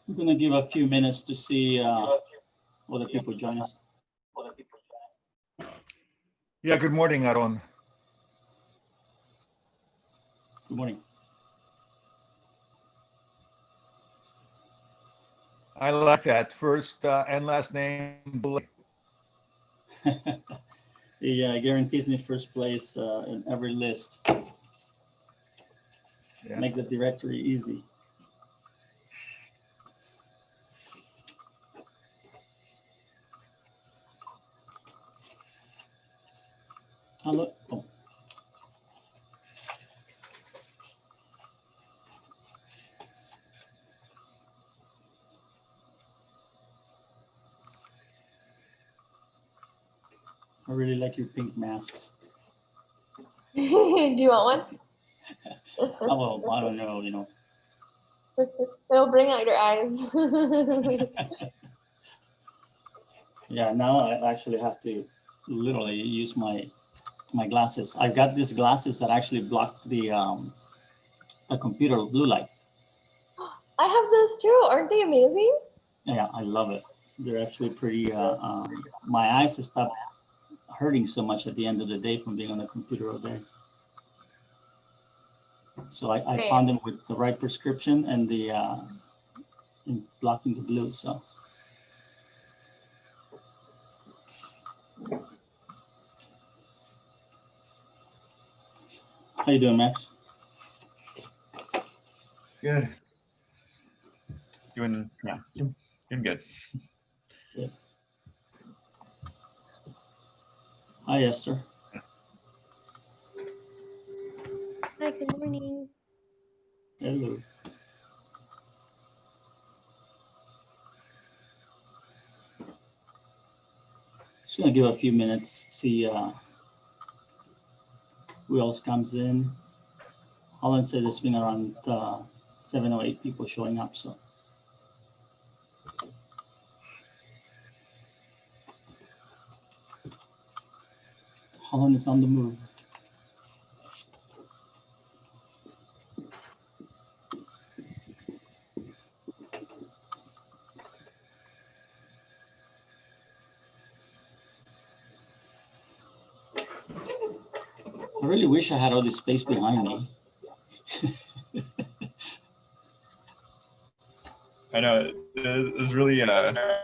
I'm gonna give a few minutes to see other people join us. Yeah, good morning, Aaron. Good morning. I like that. First and last name. He guarantees me first place in every list. Yeah. Make the directory easy. Hello. Oh. I really like your pink masks. Do you want one? Oh, well, I don't know, It'll bring out your eyes. Yeah, now I actually have to literally use my glasses. I've got these glasses that actually block the computer blue light. I have those too. Aren't they amazing? Yeah, I love it. They're actually pretty. My eyes stop hurting so much at the end of the day from being on the computer all day. So I found them with the right prescription and the in blocking the blue. So how you doing, Max? Good. Doing good. Good. Hi, Esther. Hi, good morning. Hello. Just gonna give a few minutes, see who else comes in. Holland said there's been around 7 or 8 people showing up. So Holland is on the move. I really wish I had all this space behind me. I know it was really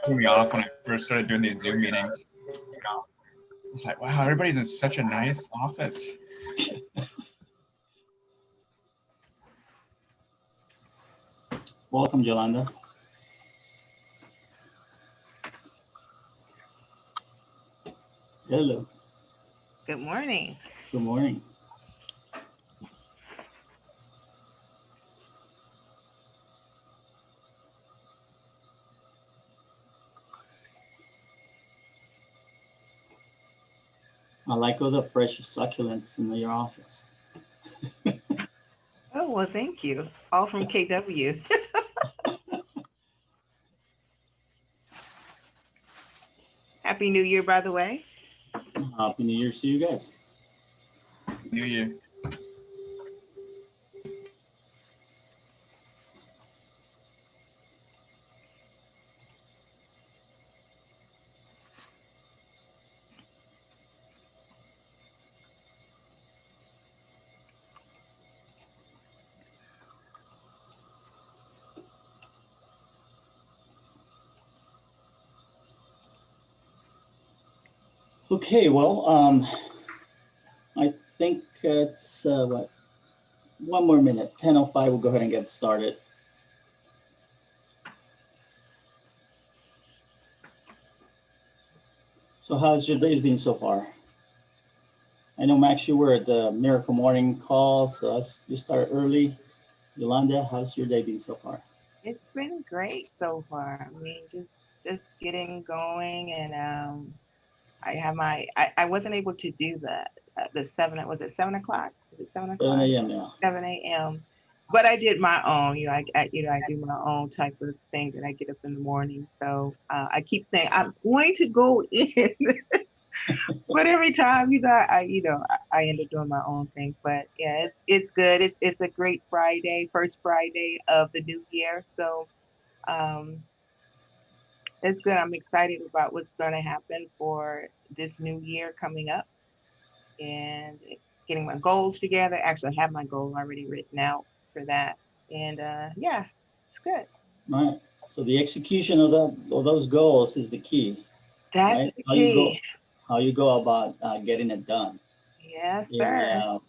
threw me off when I first started doing these Zoom meetings. It's like, wow, everybody's in such a nice office. Welcome, Yolanda. Hello. Good morning. Good morning. I like all the fresh succulents in your office. Oh, well, thank you. All from KW. Happy New Year, by the way. Happy New Year to you guys. New Year. Okay, well, I think it's what, one more minute, 10:05. We'll go ahead and get started. So how's your days been so far? I know, Max, you were at the Miracle Morning call, so you started early. Yolanda, how's your day been so far? It's been great so far. I mean, just getting going, and I have I wasn't able to do the 7. Was it 7 o'clock? Was it 7 o'clock? 7 a.m. Yeah. 7 a.m. But I did my own. I do my own type of thing that I get up in the morning. So I keep saying I'm going to go in. But every time, I end up doing my own thing. But yeah, it's good. It's a great Friday, first Friday of the new year. So it's good. I'm excited about what's going to happen for this new year coming up and getting my goals together. Actually, I have my goal already written out for that. And yeah, it's good. Right. So the execution of those goals is the key, right? That's the key. How you go about getting it done. Yes, And sir.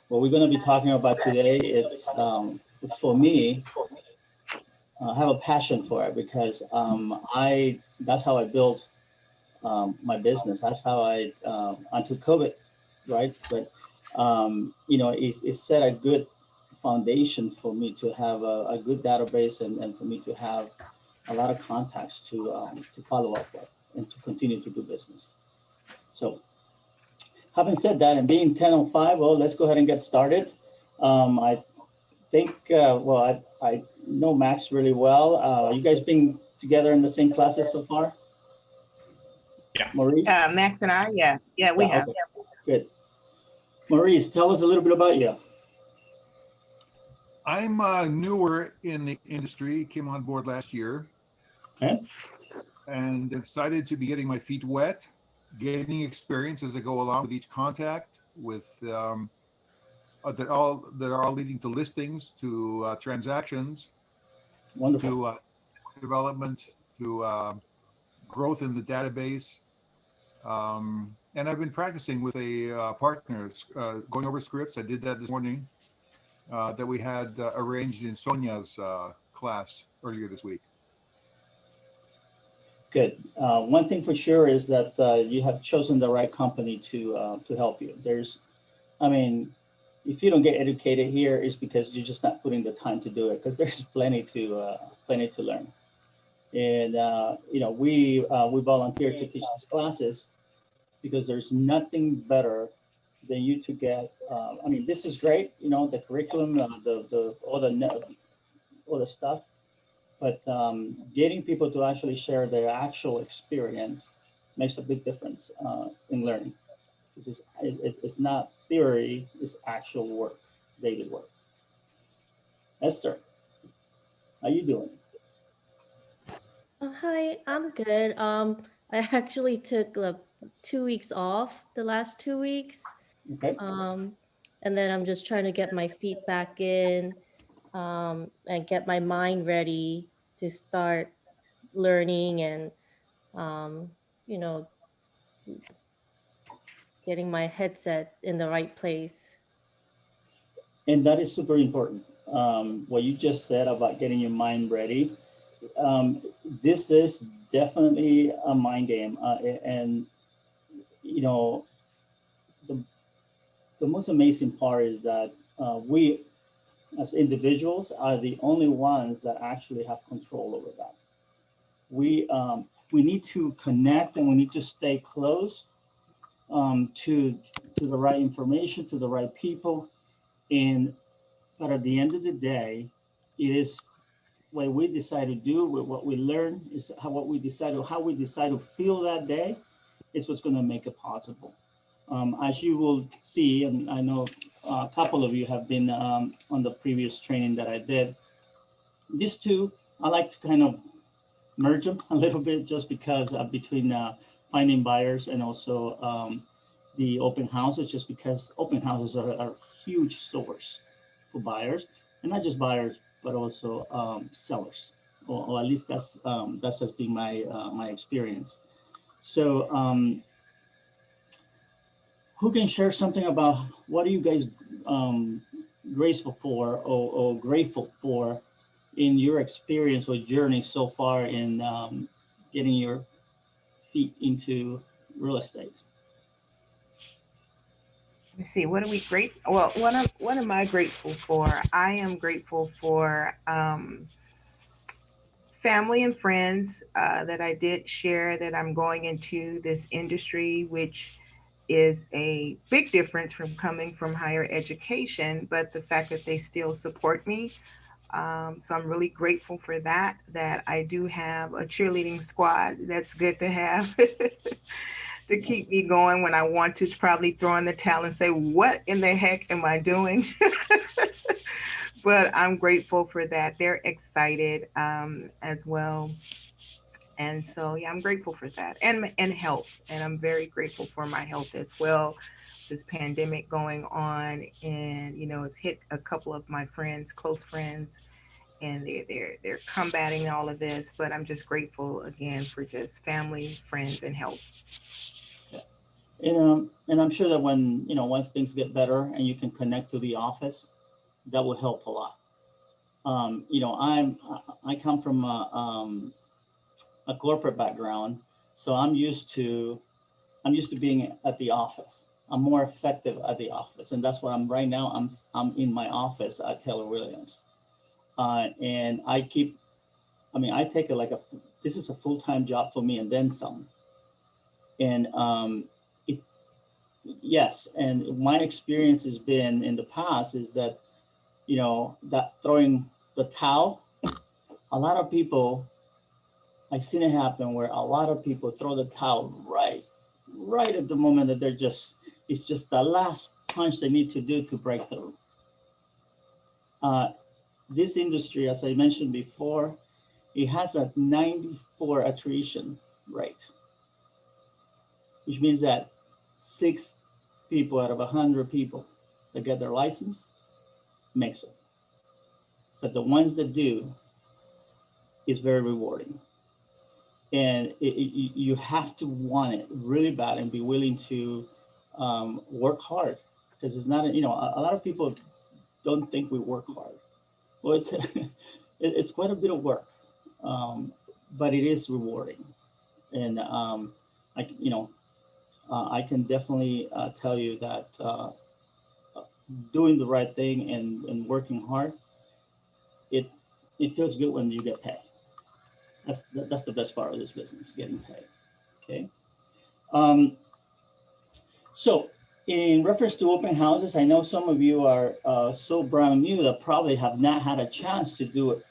what we're going to be talking about today, it's for me. I have a passion for it because I that's how I built my business. That's how I until COVID, right? But it set a good foundation for me to have a good database and for me to have a lot of contacts to follow up with and to continue to do business. So, having said that, and being 10:05, well, let's go ahead and get started. I think, I know Max really well. You guys been together in the same classes so far? Yeah. Maurice? Max and I, yeah, we have. Okay. Good. Maurice, tell us a little bit about you. I'm newer in the industry, came on board last year. Okay. And excited to be getting my feet wet, gaining experience as I go along with each contact, with that are all leading to listings, to transactions, Wonderful. to development, to growth in the database. And I've been practicing with a partner, going over scripts. I did that this morning, that we had arranged in Sonia's class earlier this week. Good. One thing for sure is that you have chosen the right company to help you. If you don't get educated here, it's because you're just not putting the time to do it. Because there's plenty to learn. And we volunteer to teach these classes because there's nothing better than you to get. This is great. The curriculum, all the stuff. But getting people to actually share their actual experience makes a big difference in learning. It's not theory, it's actual work, daily work. Esther, how you doing? Hi, I'm good. I actually took 2 weeks off the last 2 weeks. Okay. And then I'm just trying to get my feet back in, and get my mind ready to start learning and, um, you know, getting my headset in the right place. And that is super important. What you just said about getting your mind ready. This is definitely a mind game. And, you know, the, the most amazing part is that we as individuals are the only ones that actually have control over that. We need to connect and we need to stay close to the right information, to the right people. But at the end of the day, it is what we decide to do with what we learn is how we decide to feel that day is what's going to make it possible. As you will see, and I know a couple of you have been on the previous training that I did. These two, I like to kind of merge them a little bit just because between finding buyers and also the open houses, just because open houses are a huge source for buyers, and not just buyers, but also sellers, or at least that's has been my experience. So, who can share something about what are you guys graceful for or grateful for in your experience or journey so far in getting your feet into real estate? Let's see, what are we grateful? Well, what am I grateful for? I am grateful for family and friends that I did share that I'm going into this industry, which is a big difference from coming from higher education, but the fact that they still support me. So I'm really grateful for that, that I do have a cheerleading squad. That's good to have to keep me going when I want to probably throw in the towel and say, what in the heck am I doing? but I'm grateful for that. They're excited as well. And so, yeah, I'm grateful for that, and health, and I'm very grateful for my health as well. This pandemic going on, and it's hit a couple of my friends, close friends, and they're combating all of this. But I'm just grateful again for just family, friends, and health. And I'm sure that when, once things get better and you can connect to the office, that will help a lot. I come from a corporate background, so I'm used to being at the office. I'm more effective at the office, and that's what I'm right now. I'm in my office at Keller Williams, and I take it like this is a full time job for me, and then some. And it, yes, and my experience has been in the past is that that throwing the towel. A lot of people, I've seen it happen where a lot of people throw the towel right at the moment that it's just the last punch they need to do to break through. Uh, this industry, as I mentioned before, it has a 94 attrition rate, which means that 6 people out of 100 people that get their license makes it. But the ones that do is very rewarding. And you have to want it really bad and be willing to work hard, because it's not, a lot of people don't think we work hard. Well, it's it's quite a bit of work, but it is rewarding. And I you know I can definitely tell you that doing the right thing and working hard, it it feels good when you get paid. That's the best part of this business, getting paid. Okay. Um, so in reference to open houses, I know some of you are so brand new that probably have not had a chance to do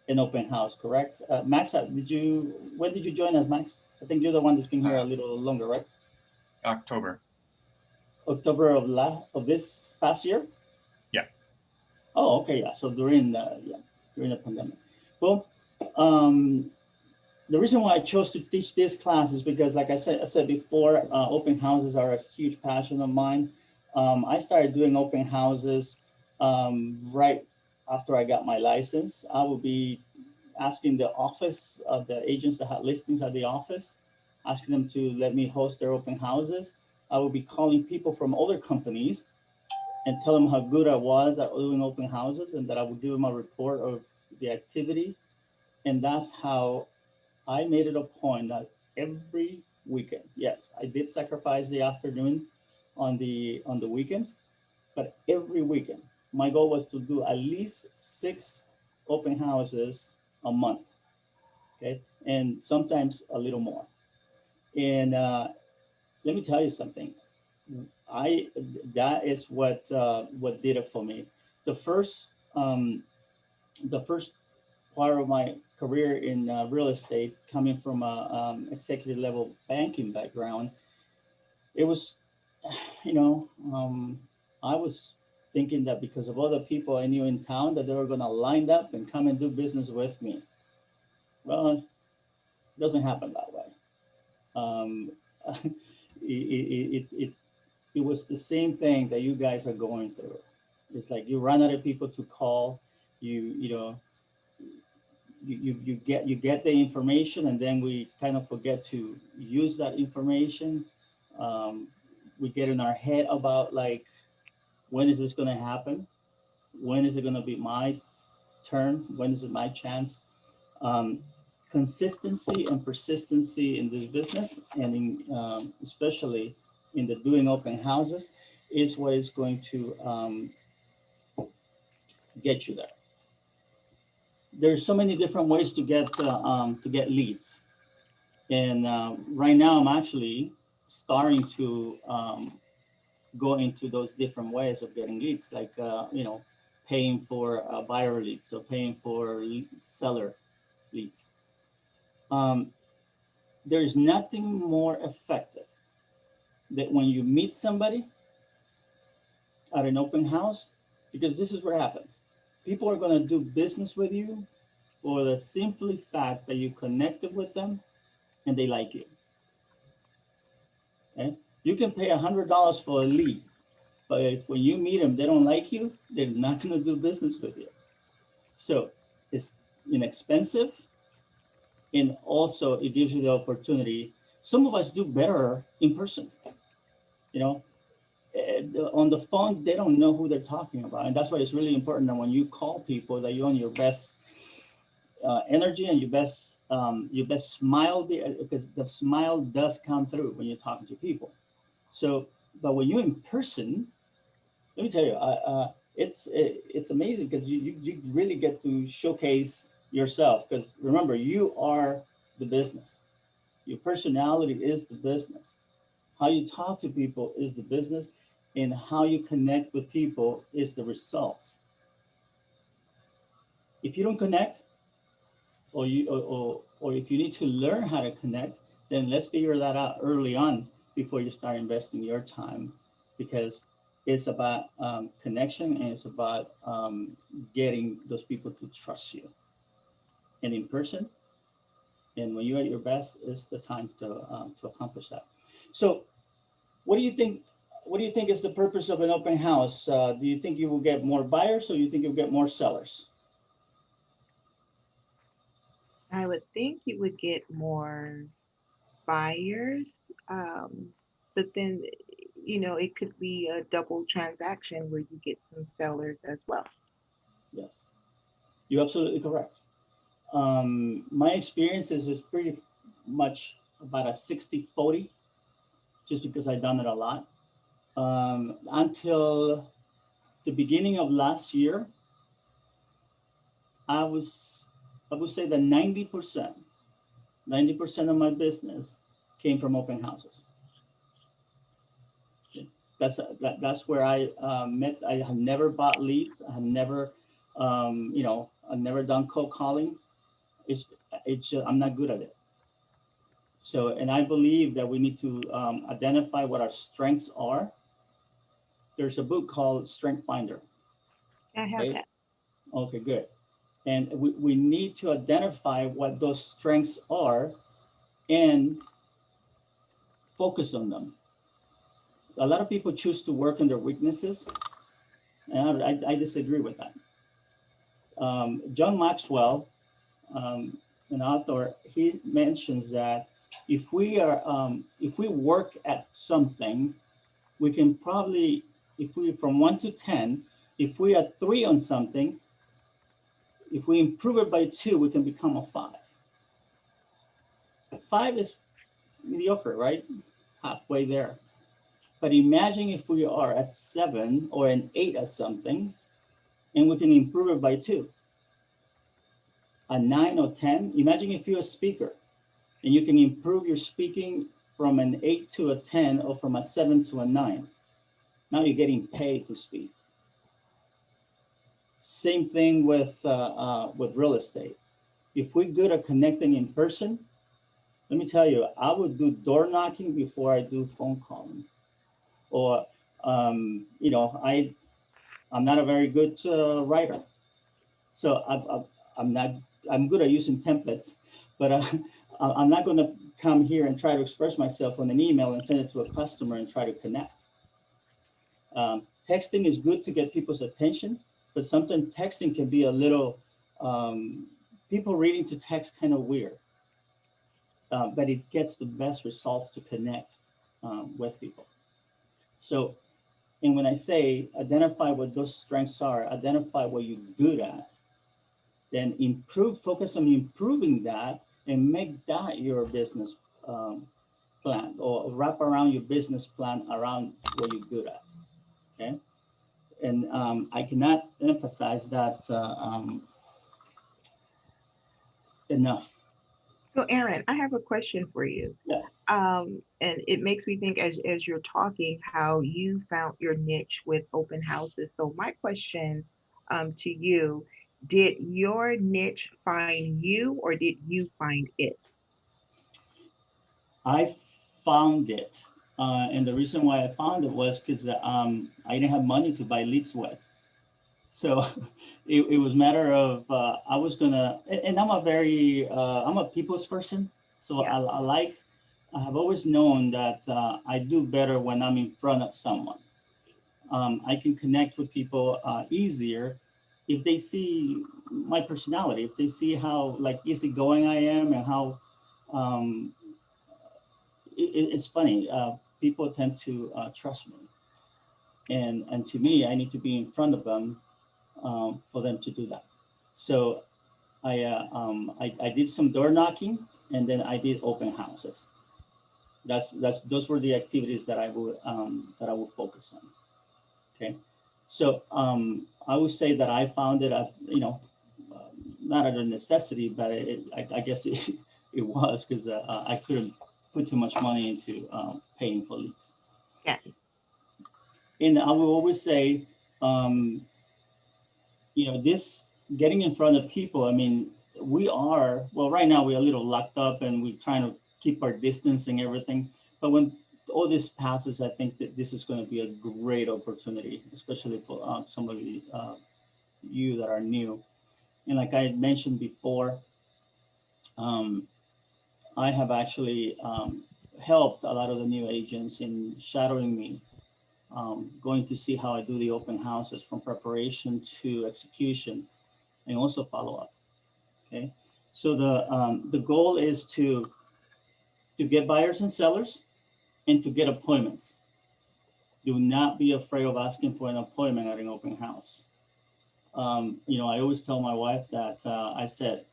an open house, correct? Max, when did you join us, Max? I think you're the one that's been here a little longer, right? October. October of this past year? Yeah. Oh, okay, yeah. So during the pandemic. Well, um, the reason why I chose to teach this class is because, like I said before, open houses are a huge passion of mine. I started doing open houses right after I got my license. I would be asking the office, the agents that had listings at the office, asking them to let me host their open houses. I would be calling people from other companies and tell them how good I was at doing open houses, and that I would give them a report of the activity. And that's how I made it a point that every weekend, yes, I did sacrifice the afternoon on the weekends, but every weekend, my goal was to do at least 6 open houses a month. Okay, and sometimes a little more. And let me tell you something. I That is what did it for me. The first um, the first part of my career in real estate, coming from a executive level banking background, it was, you know, I was thinking that because of other people I knew in town that they were going to line up and come and do business with me. Well, it doesn't happen that way. Um, it was the same thing that you guys are going through. It's like you run out of people to call. You know you get the information, and then we kind of forget to use that information. Um, we get in our head about, like, when is this going to happen? When is it going to be my turn? When is it my chance? Um, Consistency and persistency in this business, and especially in the doing open houses, is what is going to get you there. There's so many different ways to get leads. And right now, I'm actually starting to go into those different ways of getting leads, like paying for buyer leads, so paying for seller leads. Um, there's nothing more effective than when you meet somebody at an open house, because this is what happens. people are going to do business with you for the simple fact that you connected with them and they like you. Okay? You can pay $100 for a lead, but if when you meet them, they don't like you, they're not going to do business with you. So it's inexpensive, and also it gives you the opportunity. Some of us do better in person. You know, on the phone, they don't know who they're talking about. And that's why it's really important that when you call people that you're on your best energy and your best smile, because the smile does come through when you're talking to people. So, but when you're in person, let me tell you, it's amazing because you really get to showcase yourself, because remember, you are the business. Your personality is the business. How you talk to people is the business, and how you connect with people is the result. If you don't connect, or if you need to learn how to connect, then let's figure that out early on before you start investing your time, because it's about connection, and it's about getting those people to trust you. And in person, and when you're at your best, is the time to accomplish that. So, what do you think? What do you think is the purpose of an open house? Do you think you will get more buyers, or you think you'll get more sellers? I would think you would get more buyers, um, but then, it could be a double transaction where you get some sellers as well. Yes, you're absolutely correct. My experience is pretty much about a 60-40, just because I've done it a lot. Until the beginning of last year, I was, I would say that 90% of my business came from open houses. That's where I met. I have never bought leads. I have never, I've never done cold calling. It's, it's just, I'm not good at it. So, and I believe that we need to identify what our strengths are. There's a book called Strength Finder. I have Okay. that. Okay, good. And we need to identify what those strengths are and focus on them. A lot of people choose to work on their weaknesses, and I disagree with that. John Maxwell, an author, he mentions that if we work at something, we can probably, if we from 1 to 10, if we are 3 on something, if we improve it by 2, we can become a 5. 5 is mediocre, right? Halfway there. But imagine if we are at 7 or an 8 at something, and we can improve it by 2. A 9 or 10. Imagine if you're a speaker and you can improve your speaking from an 8 to a 10, or from a 7 to a 9. Now you're getting paid to speak. Same thing with real estate. If we're good at connecting in person, let me tell you, I would do door knocking before I do phone calling. Or, I'm not a very good writer, so I'm not. I'm good at using templates, but I'm not going to come here and try to express myself on an email and send it to a customer and try to connect. Texting is good to get people's attention, but sometimes texting can be a little, people reading to text kind of weird, but it gets the best results to connect with people. So, and when I say identify what those strengths are, identify what you're good at, then focus on improving that, and make that your business plan, or wrap around your business plan around what you're good at. Okay. And I cannot emphasize that enough. So, Aaron, I have a question for you. Yes. And it makes me think, as you're talking, how you found your niche with open houses. So my question to you, did your niche find you, or did you find it? I found it. And the reason why I found it was because I didn't have money to buy leads with. So it was matter of I was gonna, and I'm a very I'm a people's person, so Yeah. I have always known that I do better when I'm in front of someone. I can connect with people easier if they see my personality, if they see how like easygoing I am, and how um, it's funny. People tend to trust me, and to me, I need to be in front of them for them to do that. So I did some door knocking, and then I did open houses. That's those were the activities that I would focus on. Okay, so I would say that I found it as not out of necessity, but I guess it was because I couldn't put too much money into paying for leads. Yeah. And I will always say, this getting in front of people. I mean, well right now we're a little locked up and we're trying to keep our distance and everything. But when all this passes, I think that this is going to be a great opportunity, especially for some of you that are new. And like I mentioned before, um, I have actually helped a lot of the new agents in shadowing me, going to see how I do the open houses from preparation to execution and also follow up. Okay, so the goal is to get buyers and sellers and to get appointments. Do not be afraid of asking for an appointment at an open house. I always tell my wife that I said,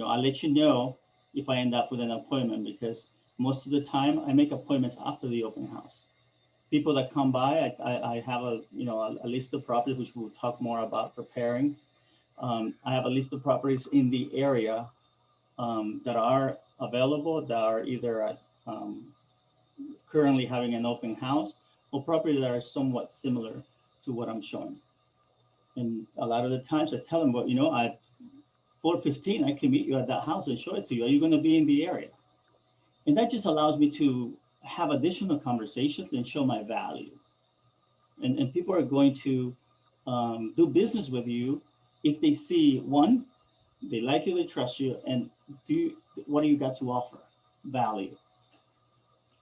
I'll let you know if I end up with an appointment, because most of the time I make appointments after the open house. People that come by, I have a list of properties, which we'll talk more about preparing. I have a list of properties in the area that are available, that are either currently having an open house, or properties that are somewhat similar to what I'm showing. And a lot of the times I tell them, well, at 4:15, I can meet you at that house and show it to you. Are you going to be in the area? And that just allows me to have additional conversations and show my value. And people are going to do business with you if they see, one, they like you, they trust you, and what do you got to offer? Value.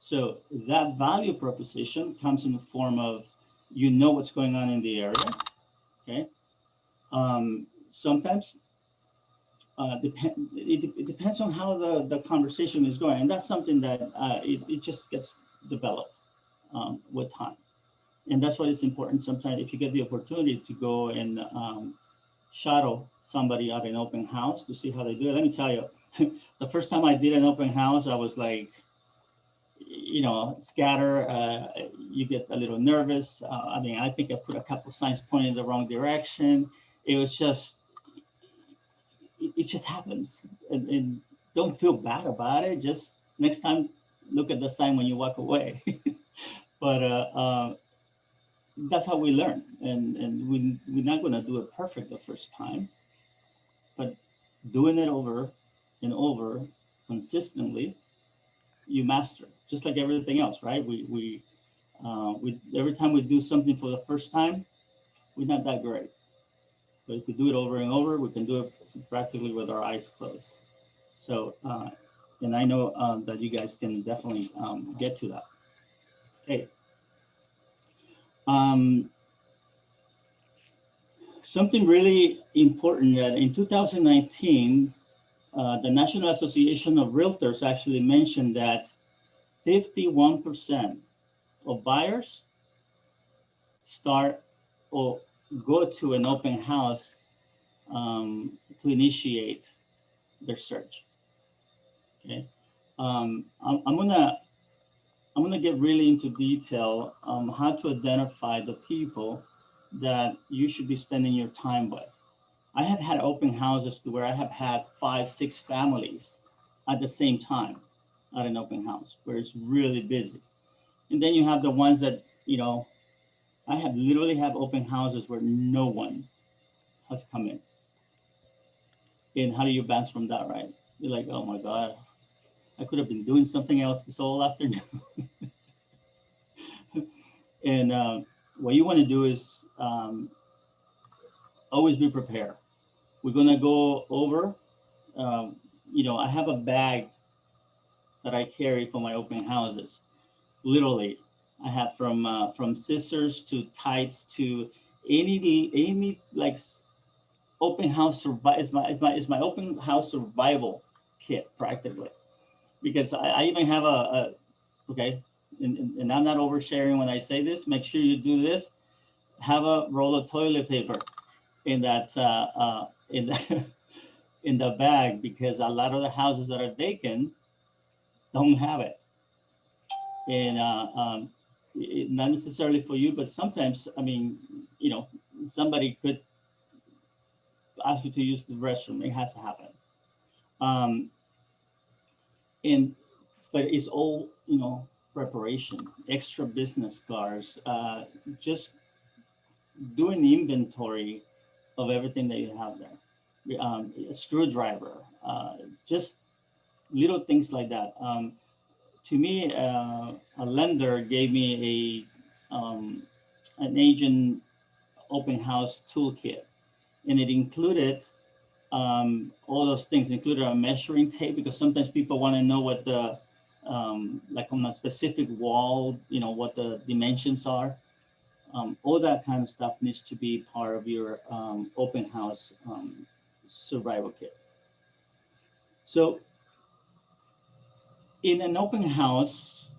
So that value proposition comes in the form of what's going on in the area. Okay. Sometimes it depends on how the conversation is going, and that's something that it just gets developed with time. And that's why it's important sometimes if you get the opportunity to go and shadow somebody at an open house to see how they do it. Let me tell you, the first time I did an open house, I was like, scatter. You get a little nervous. I mean, I think I put a couple signs pointing in the wrong direction. It was just, it just happens. And don't feel bad about it. Just next time, look at the sign when you walk away. But that's how we learn. And we're not going to do it perfect the first time, but doing it over and over consistently, you master. Just like everything else, right? We every time we do something for the first time, we're not that great. But if we do it over and over, we can do it practically with our eyes closed. So, and I know that you guys can definitely get to that. Okay. Something really important that in 2019, the National Association of Realtors actually mentioned that 51% of buyers start or go to an open house to initiate their search. Okay, I'm gonna get really into detail on how to identify the people that you should be spending your time with. I have had open houses to where I have had 5, 6 families at the same time at an open house where it's really busy. And then you have the ones that, I have literally have open houses where no one has come in. And how do you bounce from that, right? You're like, oh my God, I could have been doing something else this whole afternoon. And what you want to do is always be prepared. We're gonna go over. Um, I have a bag that I carry for my open houses. Literally, I have from scissors to tights to any like open house survival. It's my open house survival kit practically, because I even have a okay, and I'm not oversharing when I say this. Make sure you do this. Have a roll of toilet paper in that in the in the bag, because a lot of the houses that are vacant don't have it, and not necessarily for you, but sometimes, I mean, somebody could ask you to use the restroom. It has to happen. Um, and but it's all, preparation, extra business cards, just doing the inventory of everything that you have there. A screwdriver, just little things like that. To me, a lender gave me an agent open house toolkit, and it included all those things, included a measuring tape, because sometimes people want to know what the like on a specific wall, what the dimensions are. All that kind of stuff needs to be part of your open house survival kit. So in an open house,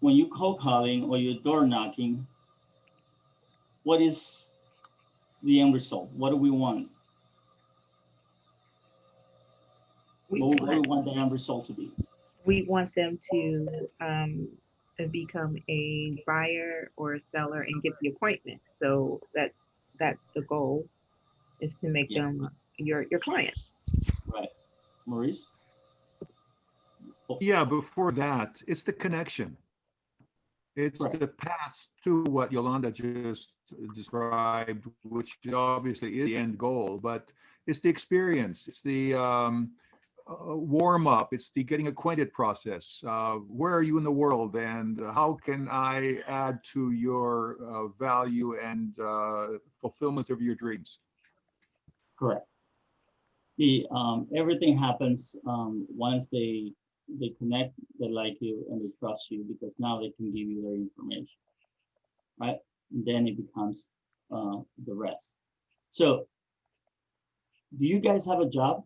when you cold calling or you're door knocking, what is the end result? What do we want? We What do we want, want the end result to be? we want them to become a buyer or a seller and get the appointment. So that's the goal, is to make Yeah. them your client. Right. Maurice? Yeah, before that, it's the connection. It's Right. the path to what Yolanda just described, which obviously is the end goal, but it's the experience. It's the warm up. It's the getting acquainted process. Where are you in the world, and how can I add to your value and fulfillment of your dreams? Correct. The everything happens once they connect, they like you, and they trust you, because now they can give you their information, right? And then it becomes the rest. So, do you guys have a job?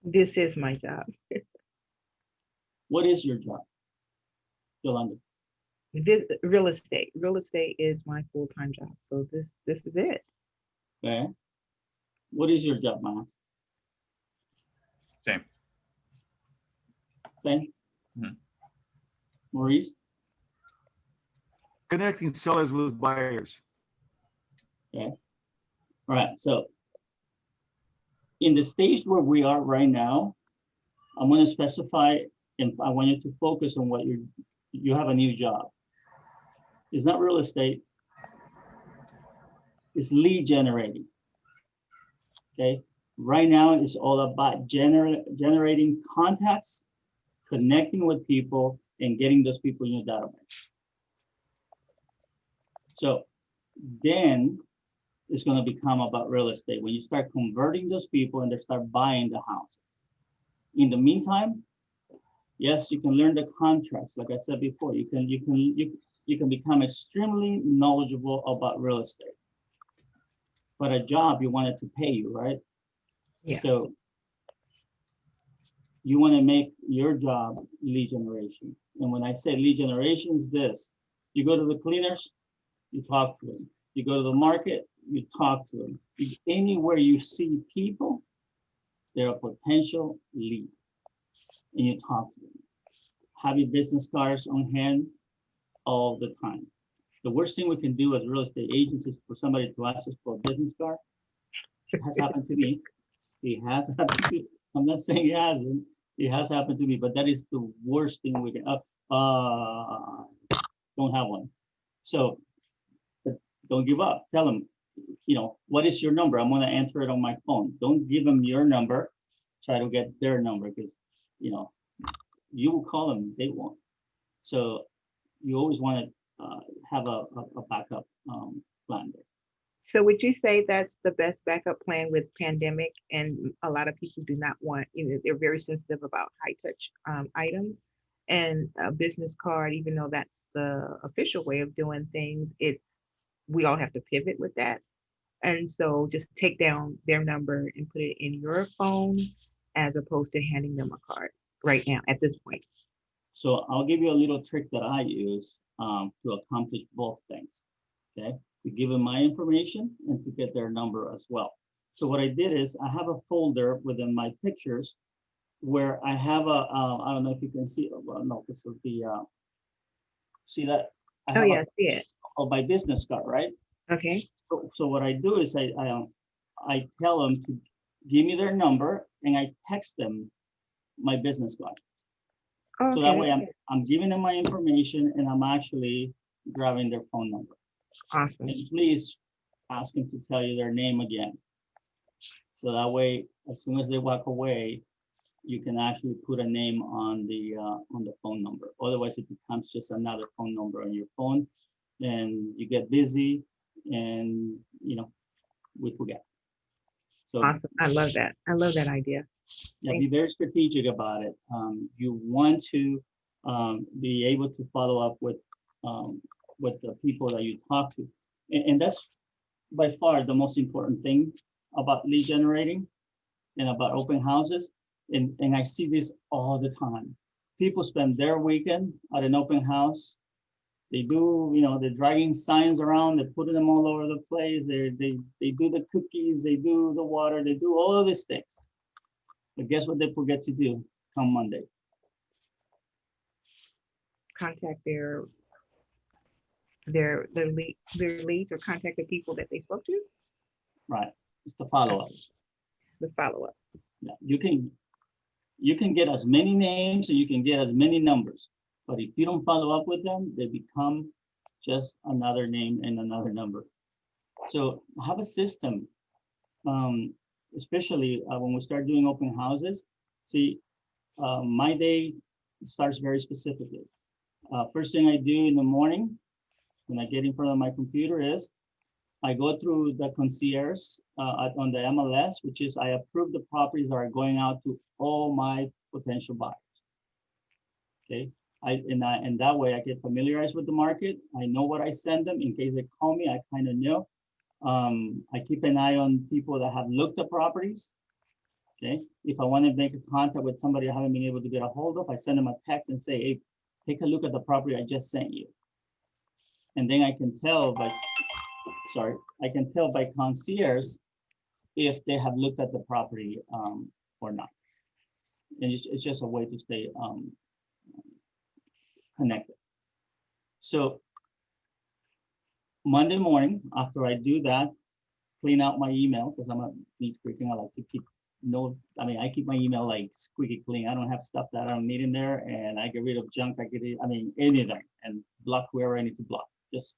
This is my job. What is your job, Yolanda? This real estate. Real estate is my full-time job. So this is it. Okay. What is your job, Max? Same. Same. Mhm. Maurice? Connecting sellers with buyers. Okay. All right. So, in the stage where we are right now, I'm going to specify, and I want you to focus on what you have a new job. It's not real estate. It's lead generating. Okay. Right now, it's all about generating contacts, connecting with people, and getting those people in your database. So then it's going to become about real estate when you start converting those people and they start buying the houses. In the meantime, yes, you can learn the contracts. Like I said before, you can become extremely knowledgeable about real estate. But a job, you want it to pay you, right? Yes. So you want to make your job lead generation. And when I say lead generation, is this: you go to the cleaners, you talk to them. You go to the market, you talk to them. Anywhere you see people, they're a potential lead, and you talk to them. Have your business cards on hand all the time. The worst thing we can do as real estate agents is for somebody to ask us for a business card. It has happened to me. It has happened to. I'm not saying it hasn't. It has happened to me, but that is the worst thing we can. Don't have one. So, but don't give up. Tell them, what is your number? I'm going to enter it on my phone. Don't give them your number. Try to get their number, because, you will call them, they won't. So you always want to have a backup plan there. So would you say that's the best backup plan with pandemic? And a lot of people do not want, they're very sensitive about high touch items, and a business card, even though that's the official way of doing things, we all have to pivot with that. And so just take down their number and put it in your phone as opposed to handing them a card right now at this point. So I'll give you a little trick that I use to accomplish both things. Okay, to give them my information and to get their number as well. So what I did is I have a folder within my pictures where I have I don't know if you can see, well, no, this is the, see that? I Oh have yeah, I see it. my business card, right? Okay. So what I do is I tell them to give me their number and I text them my business card. Oh, So okay, that way that's good. I'm giving them my information and I'm actually grabbing their phone number. Awesome. And please ask them to tell you their name again. So that way, as soon as they walk away, you can actually put a name on the phone number. Otherwise, it becomes just another phone number on your phone, and you get busy, and we forget. So Awesome. I love that. I love that idea. yeah, be very strategic about it. You want to be able to follow up with the people that you talk to, and that's by far the most important thing about lead generating and about open houses. And I see this all the time. People spend their weekend at an open house. They do, they're dragging signs around, they're putting them all over the place. They do the cookies, they do the water, they do all of these things. But guess what they forget to do come Monday? Contact their leads, or contact the people that they spoke to. Right. It's the follow-up. The follow up. Yeah. You can get as many names and you can get as many numbers. But if you don't follow up with them, they become just another name and another number. So have a system, especially when we start doing open houses. See, my day starts very specifically. First thing I do in the morning when I get in front of my computer is I go through the concierge on the MLS, which is I approve the properties that are going out to all my potential buyers. Okay, and that way I get familiarized with the market. I know what I send them in case they call me. I kind of know. I keep an eye on people that have looked at properties. Okay, if I want to make a contact with somebody I haven't been able to get a hold of, I send them a text and say, hey, take a look at the property I just sent you. And then I can tell by concierge if they have looked at the property or not. And it's just a way to stay connected. So Monday morning, after I do that, clean out my email because I'm a neat freaking. I like to keep I keep my email like squeaky clean. I don't have stuff that I don't need in there, and I get rid of junk. Anything, and block whoever I need to block. Just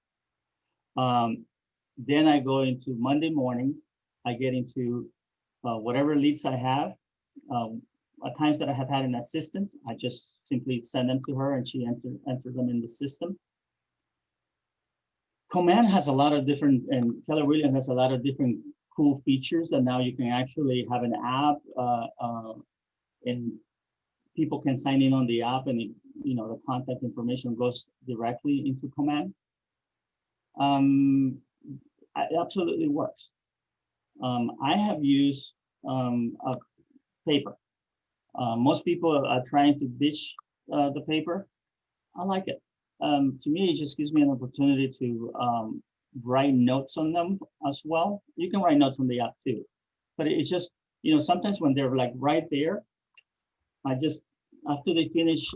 then I go into Monday morning. I get into whatever leads I have. At times that I have had an assistant, I just simply send them to her and she enters them in the system. Command has a lot of different, and Keller Williams has a lot of different cool features that now you can actually have an app and people can sign in on the app, and the contact information goes directly into Command. It absolutely works. I have used a paper. Most people are trying to ditch the paper. I like it. To me, it just gives me an opportunity to write notes on them as well. You can write notes on the app too, but it's just, sometimes when they're like right there, I just, after they finish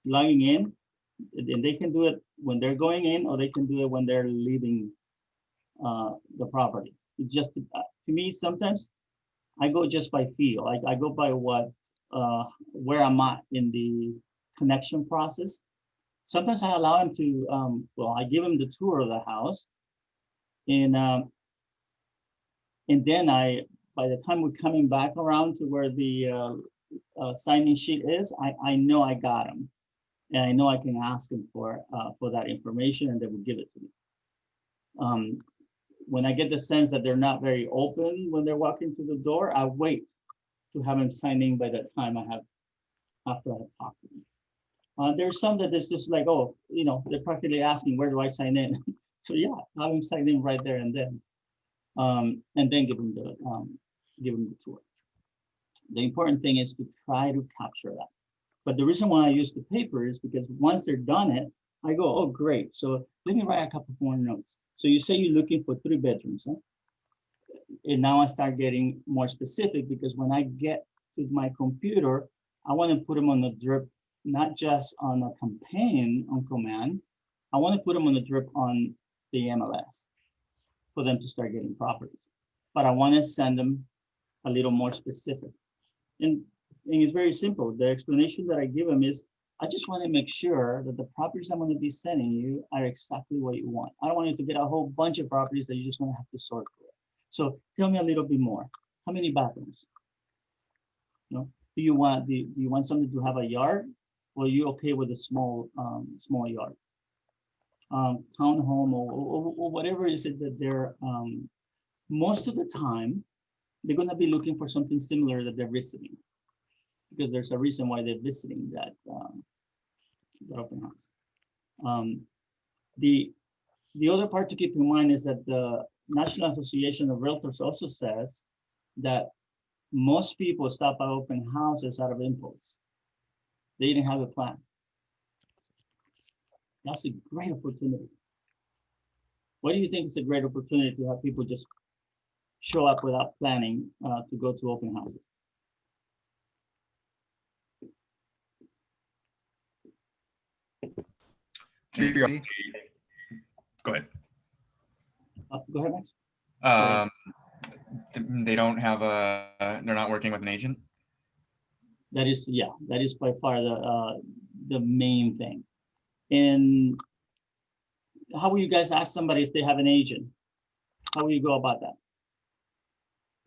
logging in, and they can do it when they're going in, or they can do it when they're leaving the property. It just, to me, sometimes I go just by feel. I go by where I'm at in the connection process. Sometimes I allow him to, I give him the tour of the house, and then by the time we're coming back around to where the sign-in sheet is, I know I got him, and I know I can ask him for that information, and they will give it to me. when I get the sense that they're not very open when they're walking through the door, I wait to have them sign in by the time after I talk to them. There's some that is just like, oh, they're practically asking, where do I sign in? So yeah, have them sign in right there and then. And then give them the tour. The important thing is to try to capture that. But the reason why I use the paper is because once they're done it, I go, oh, great. So let me write a couple more notes. So you say you're looking for 3 bedrooms, huh? And now I start getting more specific because when I get to my computer, I want to put them on the drip, not just on a campaign on command. I want to put them on the drip on the MLS for them to start getting properties. But I want to send them a little more specific. And it's very simple. The explanation that I give them is, I just want to make sure that the properties I'm going to be sending you are exactly what you want. I don't want you to get a whole bunch of properties that you just want to have to sort through. So tell me a little bit more. How many bathrooms? Do you want something to have a yard? Or are you okay with a small yard? Townhome or whatever is it that they're most of the time they're going to be looking for something similar that they're visiting, because there's a reason why they're visiting that open house. The other part to keep in mind is that the National Association of Realtors also says that most people stop at open houses out of impulse. They didn't have a plan. That's a great opportunity. What do you think is a great opportunity to have people just show up without planning to go to open houses? Curiosity. Go ahead. Go ahead, Max. They don't have they're not working with an agent. That is by far the main thing. And how will you guys ask somebody if they have an agent? How will you go about that?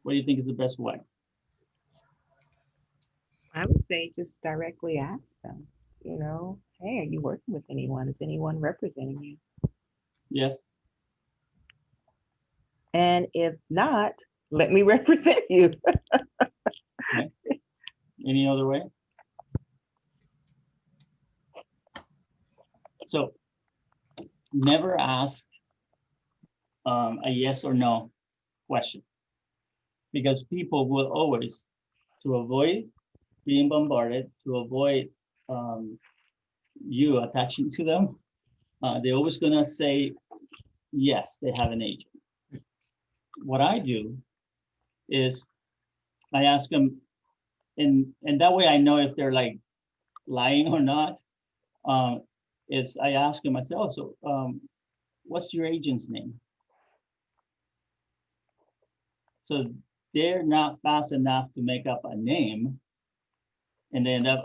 What do you think is the best way? I would say just directly ask them, hey, are you working with anyone? Is anyone representing you? Yes. And if not, let me represent you. Okay. Any other way? So never ask a yes or no question, because people will always, to avoid being bombarded, to avoid you attaching to them, they're always gonna say, yes, they have an agent. What I do is I ask them, and that way I know if they're like lying or not. It's I ask them myself, so what's your agent's name? So they're not fast enough to make up a name, and they end up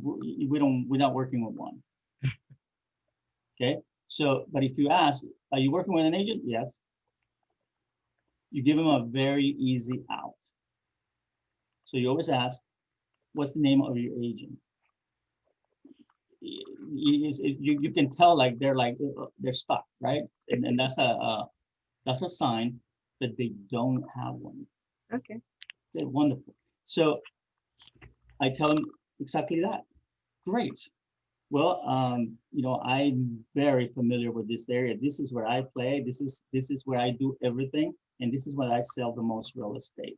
we're not working with one. Okay, so but if you ask, are you working with an agent? Yes. You give them a very easy out. So you always ask, what's the name of your agent? You can tell like they're stuck, right? And that's a sign that they don't have one. Okay. They're wonderful. So I tell them exactly that. Great. Well, I'm very familiar with this area. This is where I play. This is where I do everything, and this is where I sell the most real estate.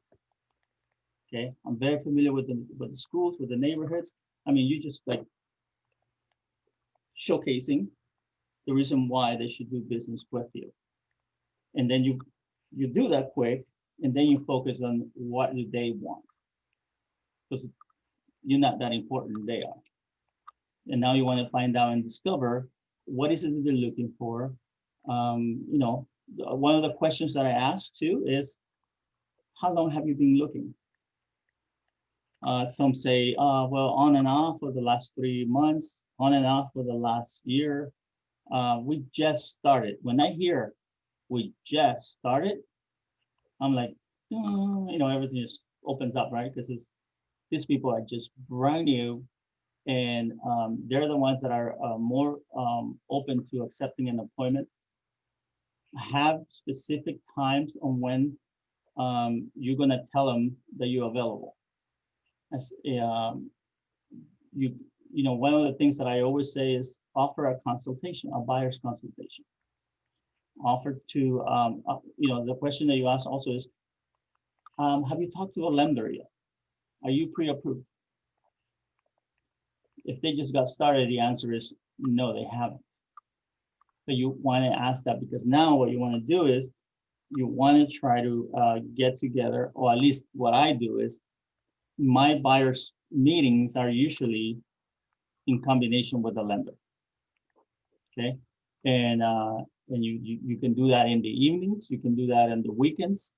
Okay, I'm very familiar with the schools, with the neighborhoods. I mean, you just like showcasing the reason why they should do business with you, and then you do that quick, and then you focus on what do they want, because you're not that important, they are. And now you want to find out and discover what is it that they're looking for. One of the questions that I ask too is, how long have you been looking? Some say, well, on and off for the last 3 months, on and off for the last year. We just started. When I hear we just started, I'm like, everything just opens up, right? Because these people are just brand new, and they're the ones that are more open to accepting an appointment. have specific times on when you're gonna tell them that you're available. As you you know, one of the things that I always say is offer a consultation, a buyer's consultation. Offer to you know, the question that you asked also is, have you talked to a lender yet? Are you pre-approved? If they just got started, the answer is no, they haven't. But you want to ask that because now what you want to do is you want to try to get together, or at least what I do is my buyers meetings are usually in combination with the lender. Okay, and you can do that in the evenings. You can do that in the weekends.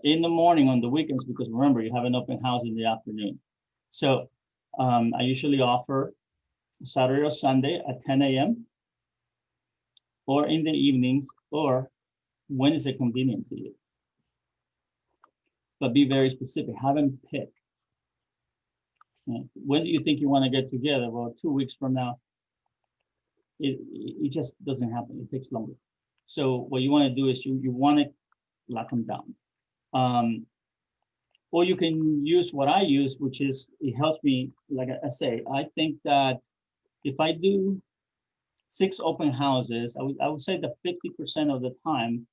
In the morning on the weekends, because remember you have an open house in the afternoon. So I usually offer Saturday or Sunday at 10 a.m. or in the evenings, or when is it convenient to you? But be very specific. Have them pick. When do you think you want to get together? Well, 2 weeks from now. It just doesn't happen. It takes longer. So what you want to do is you want to lock them down. Or you can use what I use, which is it helps me. Like I say, I think that if I do 6 open houses, I would say that 50% of the time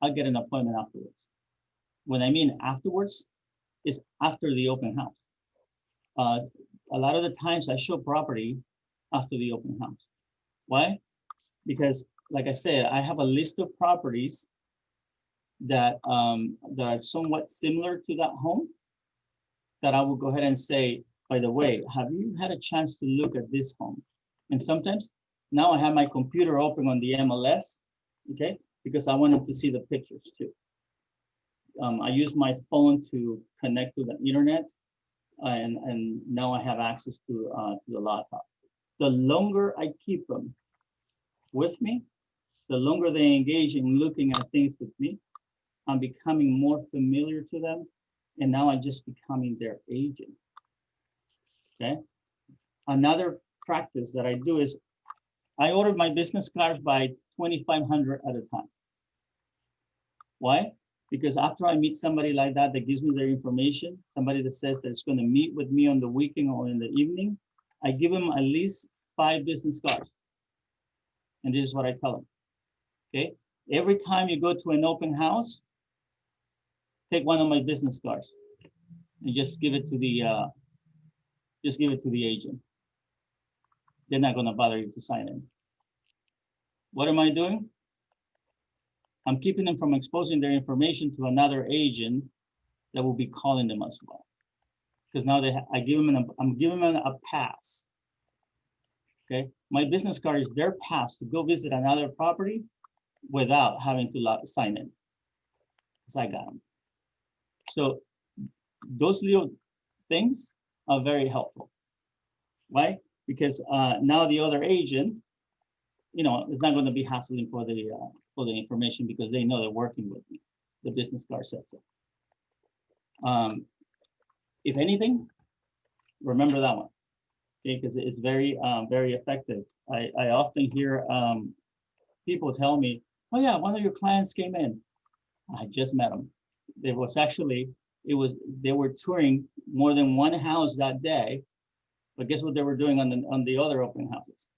I'll get an appointment afterwards. When I mean afterwards, is after the open house. A lot of the times I show property after the open house. Why? Because, like I said, I have a list of properties that that are somewhat similar to that home that I will go ahead and say, by the way, have you had a chance to look at this home? And sometimes now I have my computer open on the MLS, okay, because I wanted to see the pictures too. I use my phone to connect to the internet, and now I have access to the laptop. The longer I keep them with me, the longer they engage in looking at things with me, I'm becoming more familiar to them, and now I'm just becoming their agent. Okay. Another practice that I do is I order my business cards by 2,500 at a time. Why? Because after I meet somebody like that gives me their information, somebody that says that it's going to meet with me on the weekend or in the evening, I give them at least 5 business cards. And this is what I tell them. Okay. Every time you go to an open house, take one of my business cards and just give it to the agent. They're not going to bother you to sign it. What am I doing? I'm keeping them from exposing their information to another agent that will be calling them as well. Because now I'm giving them a pass. Okay, my business card is their pass to go visit another property without having to sign in. Because I got them. So those little things are very helpful. Why? Because now the other agent, you know, is not going to be hassling for the information because they know they're working with me. The business card says so. If anything, remember that one, okay? Because it's very, very effective. I often hear people tell me, "Oh yeah, one of your clients came in. I just met them." They were touring more than one house that day, but guess what they were doing on the other open houses?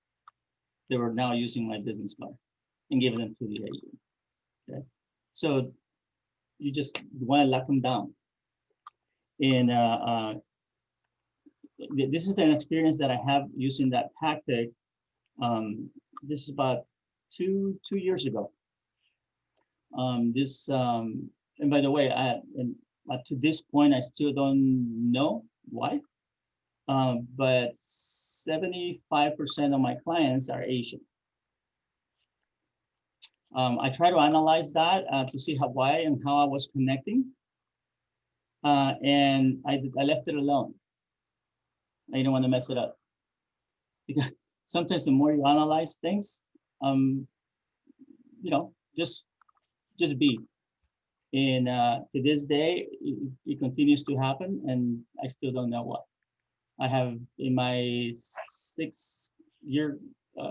They were now using my business card and giving them to the agent. Okay, so you just want to lock them down. And this is an experience that I have using that tactic. This is about two years ago. And by the way, to this point, I still don't know why, but 75% of my clients are Asian. I try to analyze that to see why and how I was connecting. And I left it alone. I didn't want to mess it up. Because sometimes the more you analyze things, you know, just be. And to this day, it continues to happen, and I still don't know what. I have, in my 6-year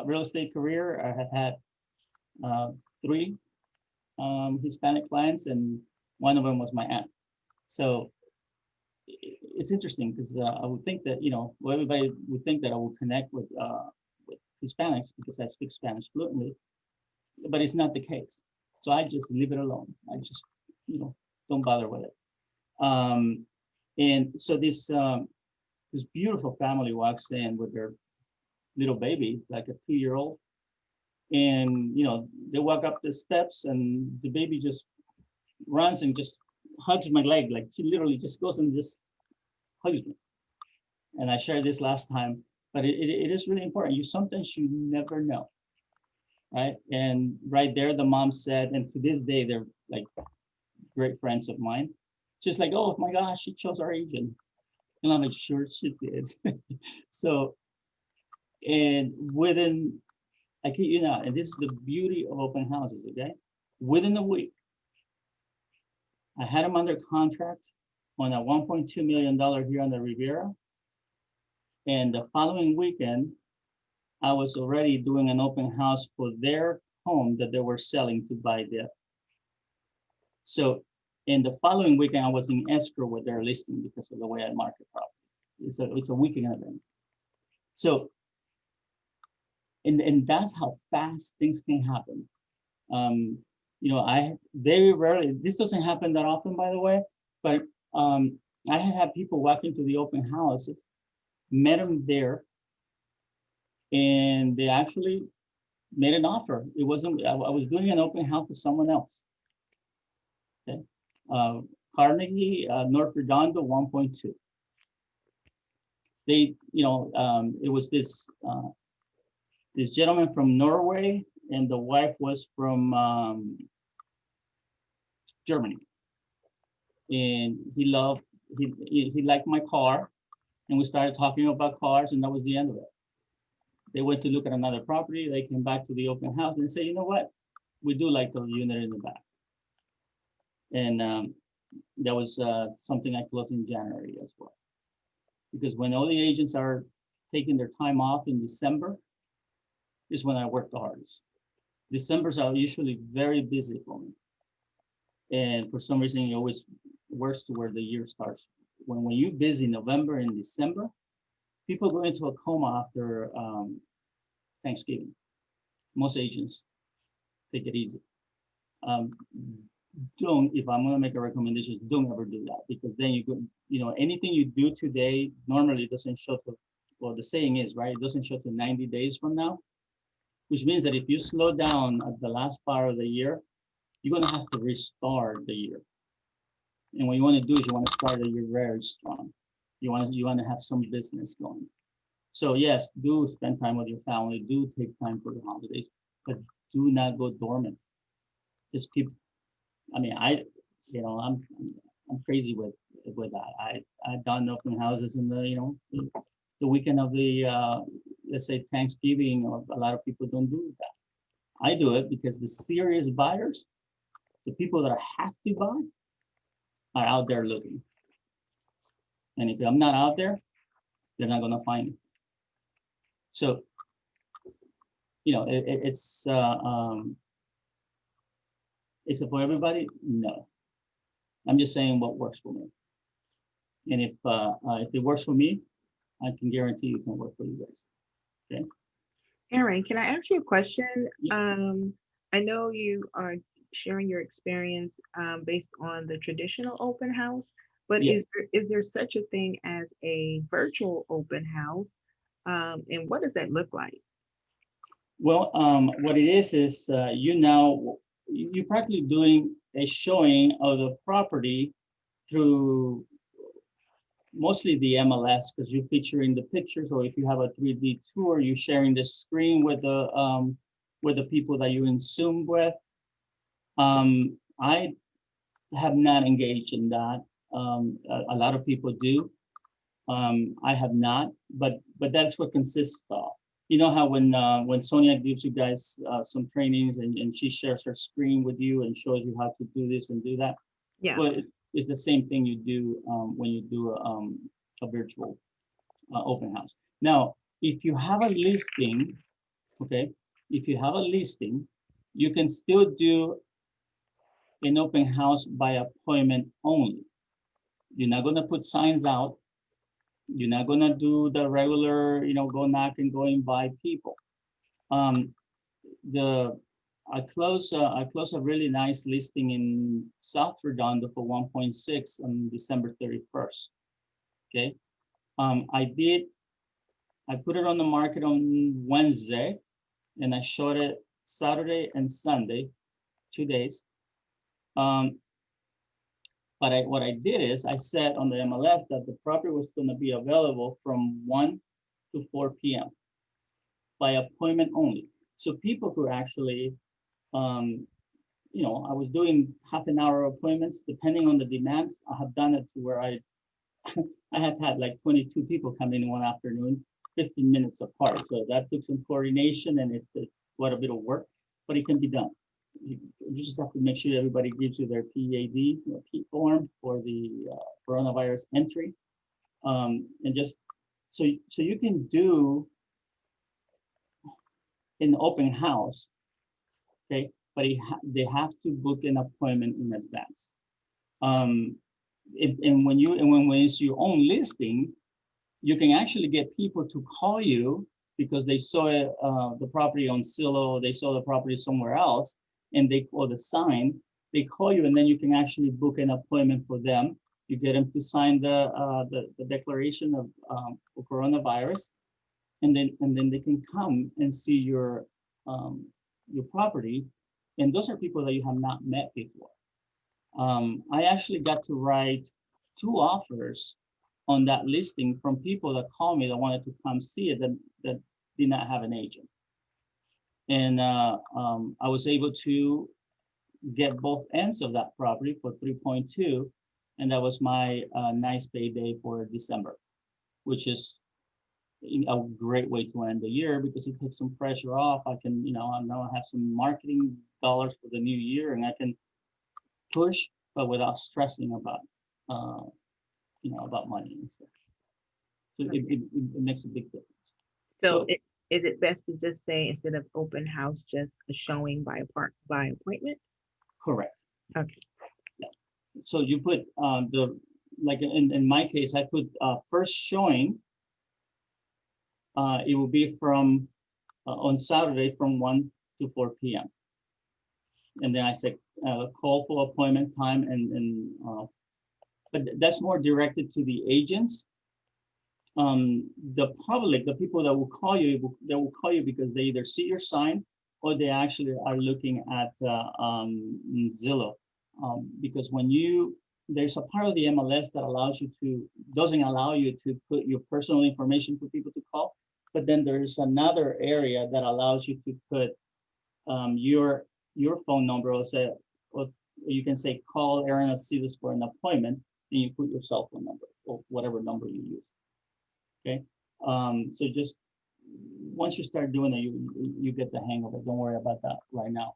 real estate career, I have had 3 Hispanic clients, and one of them was my aunt. So it's interesting because I would think that, well, everybody would think that I would connect with Hispanics because I speak Spanish fluently, but it's not the case. So I just leave it alone. I just, don't bother with it. And so this beautiful family walks in with their little baby, like a 2-year-old, and they walk up the steps, and the baby just runs and just hugs my leg, like she literally just goes and just hugs me. And I shared this last time, but it is really important. Sometimes you never know, right? And right there, the mom said, and to this day, they're like great friends of mine. She's like, oh my gosh, she chose our agent. And I'm like, sure she did. So, and within, I kid you not, and this is the beauty of open houses, okay? Within a week, I had them under contract on a $1.2 million here on the Riviera. And the following weekend, I was already doing an open house for their home that they were selling to buy there. So in the following weekend, I was in escrow with their listing because of the way I market property. It's a weekend event. So, and that's how fast things can happen. I very rarely, this doesn't happen that often, by the way, but I had people walk into the open houses, met them there, and they actually made an offer. It wasn't, I was doing an open house for someone else. Okay. Carnegie, North Redondo, 1.2. They, it was this gentleman from Norway, and the wife was from Germany. And he liked my car, and we started talking about cars, and that was the end of it. They went to look at another property. They came back to the open house and say, you know what? We do like the unit in the back. And that was something I closed in January as well. Because when all the agents are taking their time off in December, is when I work the hardest. Decembers are usually very busy for me. And for some reason, it always works to where the year starts. When you're busy November and December, people go into a coma after Thanksgiving. Most agents take it easy. If I'm gonna make a recommendation, don't ever do that, because then anything you do today normally doesn't show to, well, the saying is, right, it doesn't show to 90 days from now, which means that if you slow down at the last part of the year, you're gonna have to restart the year. And what you want to do is you want to start the year very strong. You want to have some business going. So yes, do spend time with your family. Do take time for the holidays, but do not go dormant. Just keep. I mean, I'm crazy with that. I've done open houses in the weekend of the let's say Thanksgiving, or a lot of people don't do that. I do it because the serious buyers, the people that have to buy, are out there looking. And if I'm not out there, they're not gonna find me. So, it's for everybody? No. I'm just saying what works for me. And if it works for me, I can guarantee it can work for you guys. Okay. Aaron, can I ask you a question? Yes. I know you are sharing your experience based on the traditional open house, but Yes. is there such a thing as a virtual open house? And what does that look like? Well, what it is you're practically doing a showing of the property through mostly the MLS, because you're featuring the pictures, or if you have a 3D tour, you're sharing the screen with the people that you're in Zoom with. I have not engaged in that. A lot of people do. I have not, but that's what consists of. You know how when Sonia gives you guys some trainings, and she shares her screen with you and shows you how to do this and do that. Yeah. Well, it's the same thing you do when you do a virtual open house. Now, if you have a listing, okay, if you have a listing, you can still do an open house by appointment only. You're not gonna put signs out. You're not gonna do the regular, go knock and go invite people. Um, the I closed a really nice listing in South Redondo for 1.6 on December 31st. Okay. I put it on the market on Wednesday, and I showed it Saturday and Sunday, 2 days. But what I did is I said on the MLS that the property was going to be available from 1 to 4 p.m. by appointment only. So people could actually, I was doing half an hour appointments depending on the demands. I have done it to where I have had like 22 people come in one afternoon, 15 minutes apart. So that took some coordination, and it's quite a bit of work, but it can be done. You just have to make sure everybody gives you their PAD, P form for the coronavirus entry, and just so you can do an open house, okay? But they have to book an appointment in advance. And when it's your own listing, you can actually get people to call you because they saw the property on Zillow, they saw the property somewhere else, and they call the sign. They call you, and then you can actually book an appointment for them. You get them to sign the declaration of for coronavirus, and then they can come and see your property. And those are people that you have not met before. I actually got to write 2 offers on that listing from people that called me that wanted to come see it that did not have an agent. And I was able to get both ends of that property for 3.2, and that was my nice payday for December, which is a great way to end the year because it takes some pressure off. I can, I now have some marketing dollars for the new year, and I can push, but without stressing about, about money and stuff. So it makes a big difference. So is it best to just say instead of open house, just a showing by appointment? Correct. Okay. Yeah. So you put like in my case, I put first showing. It will be from on Saturday from 1 to 4 p.m. And then I say call for appointment time, but that's more directed to the agents. The public, the people that will call you, they will call you because they either see your sign or they actually are looking at Zillow. Because there's a part of the MLS that doesn't allow you to put your personal information for people to call, but then there's another area that allows you to put your phone number, or you can say call Aaron Aalcides for an appointment, and you put your cell phone number or whatever number you use. Okay, so just once you start doing it, you get the hang of it. Don't worry about that right now.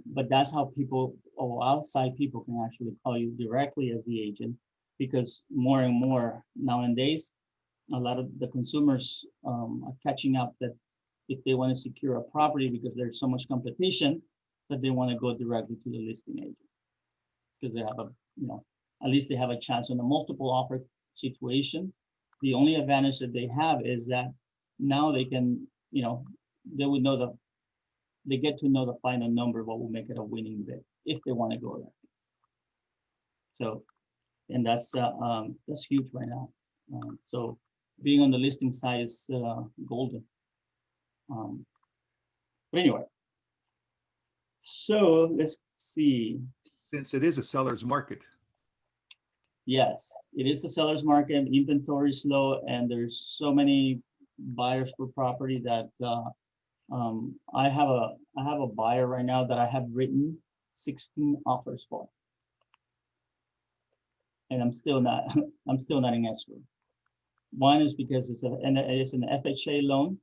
But that's how people or outside people can actually call you directly as the agent, because more and more nowadays, a lot of the consumers are catching up that if they want to secure a property because there's so much competition, that they want to go directly to the listing agent because they have at least they have a chance on a multiple offer situation. The only advantage that they have is that now they can, they would know they get to know the final number, what will make it a winning bid if they want to go there. So, and that's huge right now. So being on the listing side is golden. But anyway, so let's see. Since it is a seller's market. Yes, it is the seller's market. Inventory is low, and there's so many buyers for property that I have a buyer right now that I have written 16 offers for, and I'm still not in escrow. One is because it's an FHA loan.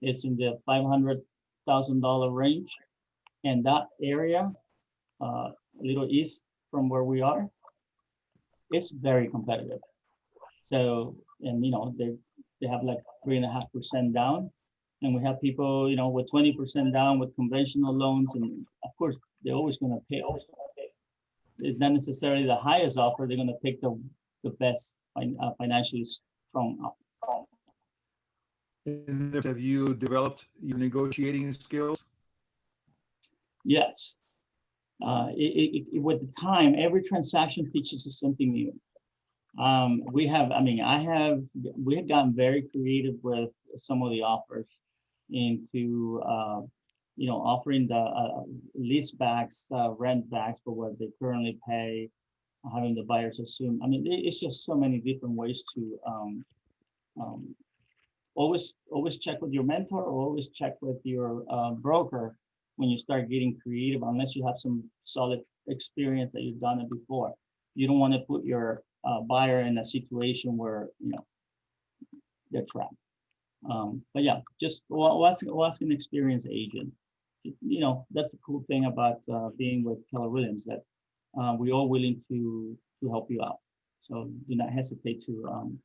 It's in the $500,000 range, and that area, a little east from where we are, it's very competitive. So, and they have like 3.5% down, and we have people, with 20% down with conventional loans, and of course they're always going to pay. it's not necessarily the highest offer. They're going to pick the best financially strong offer. And have you developed your negotiating skills? Yes. With the time, every transaction teaches us something new. We have gotten very creative with some of the offers into, offering the lease backs, rent backs for what they currently pay, having the buyers assume. I mean, it's just so many different ways to always check with your mentor, or always check with your broker when you start getting creative, unless you have some solid experience that you've done it before. You don't want to put your buyer in a situation where they're trapped. But yeah, just ask an experienced agent. That's the cool thing about being with Keller Williams, that we're all willing to help you out. So do not hesitate to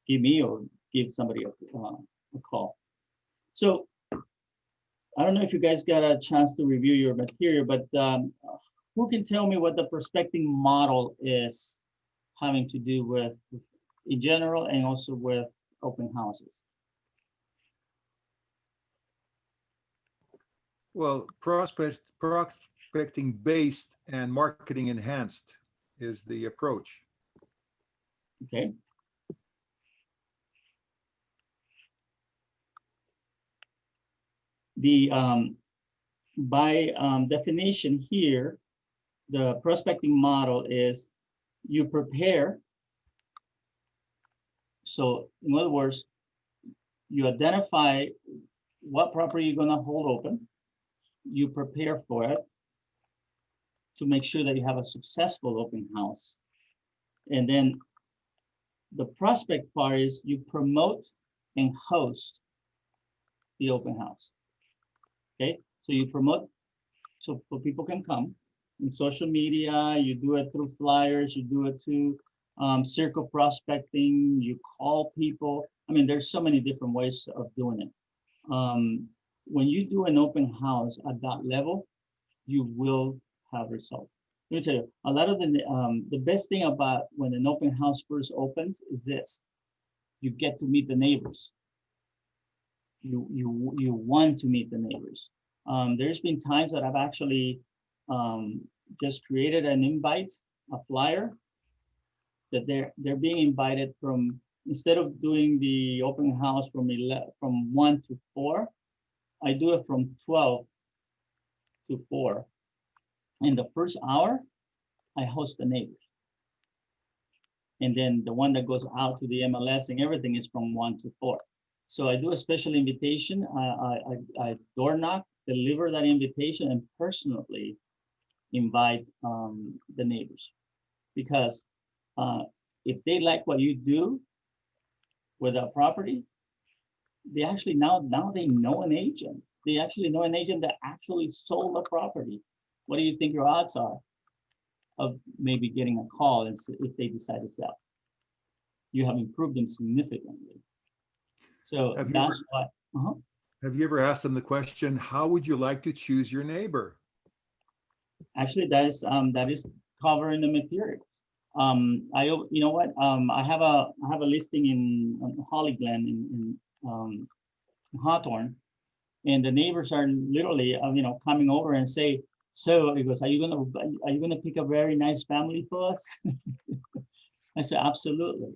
give me or give somebody a call. So I don't know if you guys got a chance to review your material, but who can tell me what the prospecting model is having to do with, in general, and also with open houses? Well, prospecting based and marketing enhanced is the approach. Okay. The by definition here, the prospecting model is you prepare. So in other words, you identify what property you're going to hold open. You prepare for it to make sure that you have a successful open house. And then the prospect part is you promote and host the open house. Okay, so you promote so people can come in social media. You do it through flyers. You do it through circle prospecting. You call people. I mean, there's so many different ways of doing it. When you do an open house at that level, you will have results. Let me tell you, a lot of the best thing about when an open house first opens is this: you get to meet the neighbors. You want to meet the neighbors. There's been times that I've actually just created an invite, a flyer, that they're being invited from, instead of doing the open house from 1 to 4, I do it from 12 to 4. In the first hour, I host the neighbors. And then the one that goes out to the MLS and everything is from 1 to 4. So I do a special invitation. I door knock, deliver that invitation, and personally invite the neighbors. Because if they like what you do with a property, they actually now they know an agent. They actually know an agent that actually sold a property. What do you think your odds are of maybe getting a call if they decide to sell? You have improved them significantly. So Have that's why. Have you ever asked them the question, how would you like to choose your neighbor? Actually, that is covered in the materials. You know what? I have a listing in Holly Glen in Hawthorne, and the neighbors are literally coming over and say, so he goes, are you gonna pick a very nice family for us? I said, absolutely.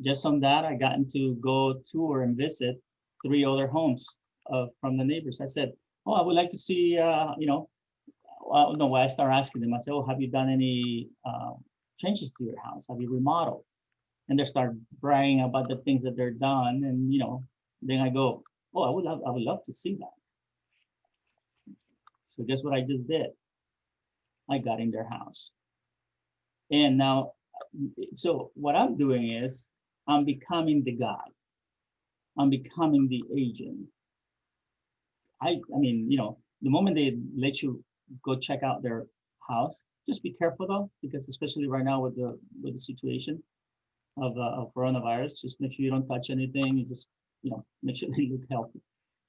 Just on that, I gotten to go tour and visit 3 other homes from the neighbors. I said, oh, I would like to see, no, I start asking them, I said, oh, have you done any changes to your house? Have you remodeled? And they start bragging about the things that they're done. And, then I go, oh, I would love to see that. So guess what I just did? I got in their house. And now, so what I'm doing is I'm becoming the guy. I'm becoming the agent. I mean, the moment they let you go check out their house, just be careful though, because especially right now with the situation of coronavirus, just make sure you don't touch anything. You just, make sure they look healthy.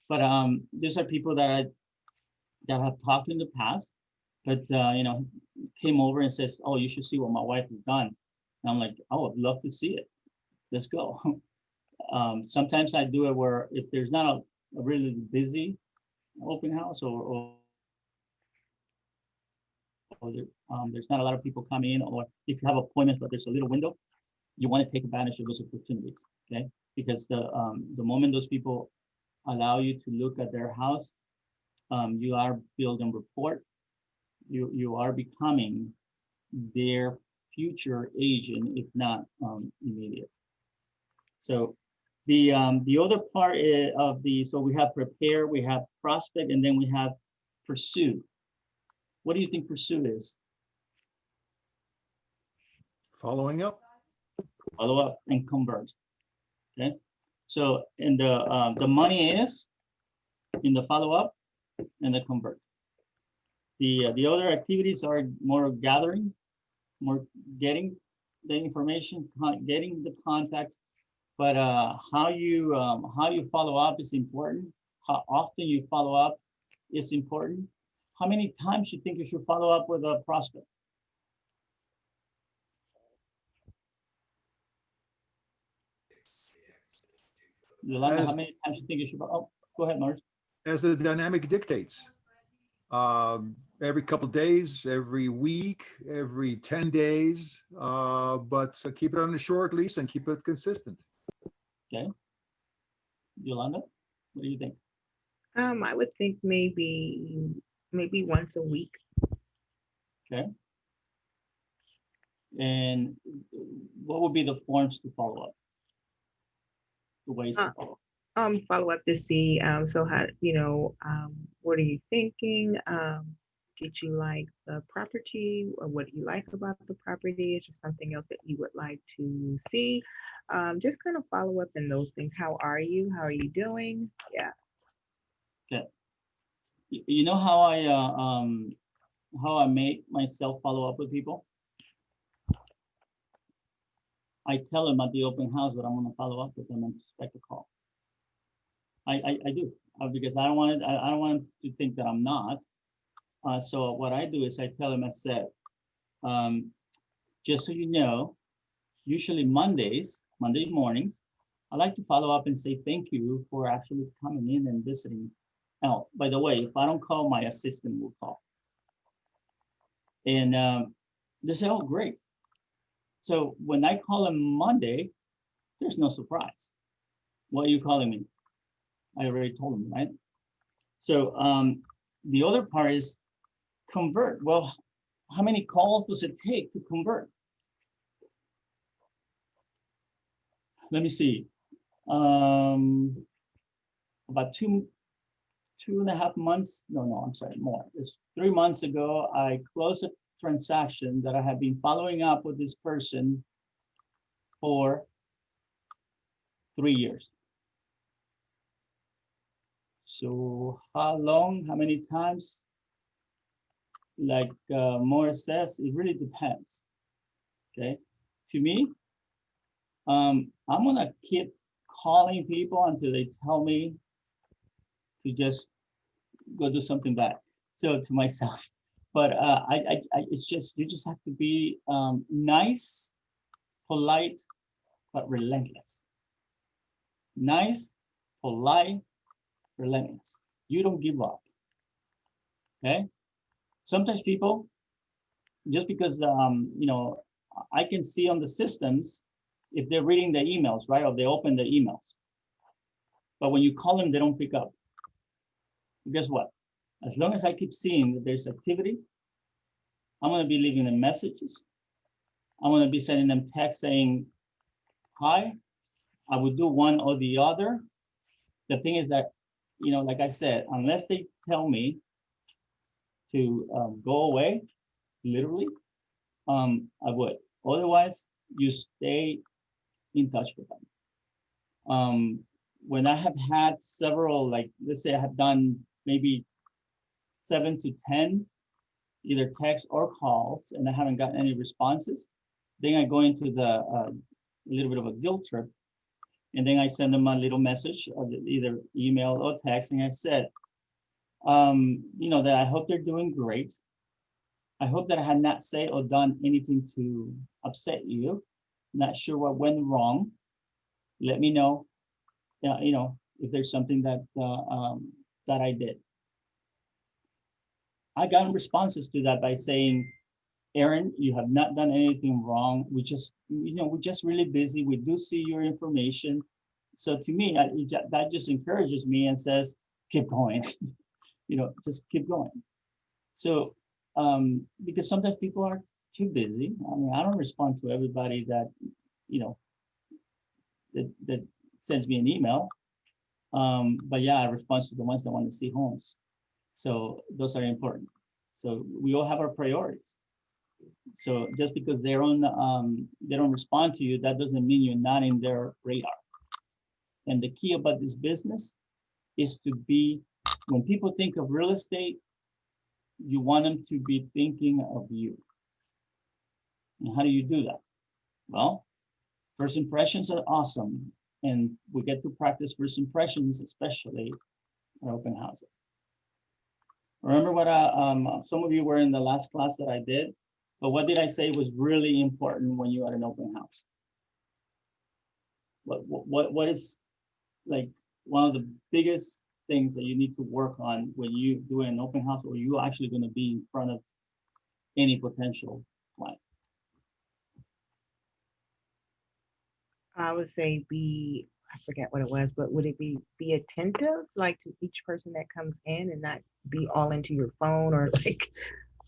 But these are people that have talked in the past, but came over and says, "Oh, you should see what my wife has done." And I'm like, "Oh, I'd love to see it. Let's go." Sometimes I do it where if there's not a really busy open house there's not a lot of people coming in, or if you have appointments but there's a little window, you want to take advantage of those opportunities, okay? Because the moment those people allow you to look at their house, you are building rapport. You are becoming their future agent, if not immediate. So the other part of so we have prepare, we have prospect, and then we have pursue. What do you think pursue is? Following up. Follow up and convert. Okay. So in the money is in the follow up and the convert. The other activities are more gathering, more getting the information, getting the contacts. But how you follow up is important. How often you follow up is important. How many times you think you should follow up with a prospect? Yolanda, how As, many times you think you should? Oh, go ahead, Norris. as the dynamic dictates. Every couple of days, every week, every 10 days, but keep it on the short lease and keep it consistent. Okay. Yolanda, what do you think? I would think maybe once a week. Okay. And what would be the forms to follow up? The ways to follow up? Follow up to see, so how, what are you thinking? Did you like the property, or what do you like about the property? Is there something else that you would like to see? Just kind of follow up in those things. How are you? How are you doing? Yeah. Okay. You know how I make myself follow up with people? I tell them at the open house that I'm going to follow up with them and expect a call. I do because I don't want them to think that I'm not. So what I do is I tell them, I said, just so you know, usually Monday mornings, I like to follow up and say thank you for actually coming in and visiting. Now, by the way, if I don't call, my assistant will call. And they say, "Oh, great." So when I call them Monday, there's no surprise. Why are you calling me? I already told them, right? So the other part is convert. Well, how many calls does it take to convert? Let me see. About 2.5 months. No, I'm sorry, more. It's 3 months ago, I closed a transaction that I have been following up with this person for 3 years. So how long, how many times? Like Morris says, it really depends. Okay. To me, I'm gonna keep calling people until they tell me to just go do something bad. So to myself, but it's just, you just have to be nice, polite, but relentless. Nice, polite, relentless. You don't give up. Okay. Sometimes people, just because I can see on the systems if they're reading the emails, right, or they open the emails. But when you call them, they don't pick up. Guess what? As long as I keep seeing that there's activity, I'm going to be leaving them messages. I'm going to be sending them text saying, "Hi." I would do one or the other. The thing is that, like I said, unless they tell me to go away, literally, I would. Otherwise, you stay in touch with them. When I have had several, like, let's say I have done maybe 7 to 10, either texts or calls, and I haven't gotten any responses, then I go into the little bit of a guilt trip. And then I send them a little message, either email or text, and I said, that I hope they're doing great. I hope that I had not said or done anything to upset you. Not sure what went wrong. Let me know, if there's something that I did. I got responses to that by saying, Aaron, you have not done anything wrong. We're just really busy. We do see your information. So to me, that just encourages me and says, keep going, just keep going. So, because sometimes people are too busy. I mean, I don't respond to everybody that, that sends me an email. But yeah, I respond to the ones that want to see homes. So those are important. So we all have our priorities. So just because they don't respond to you, that doesn't mean you're not in their radar. And the key about this business is to be, when people think of real estate, you want them to be thinking of you. And how do you do that? Well, first impressions are awesome. And we get to practice first impressions, especially at open houses. Remember what some of you were in the last class that I did, but what did I say was really important when you're at an open house? What is like one of the biggest things that you need to work on when you do an open house, or you actually going to be in front of any potential client? I would say I forget what it was, but would it be attentive, like to each person that comes in and not be all into your phone or like,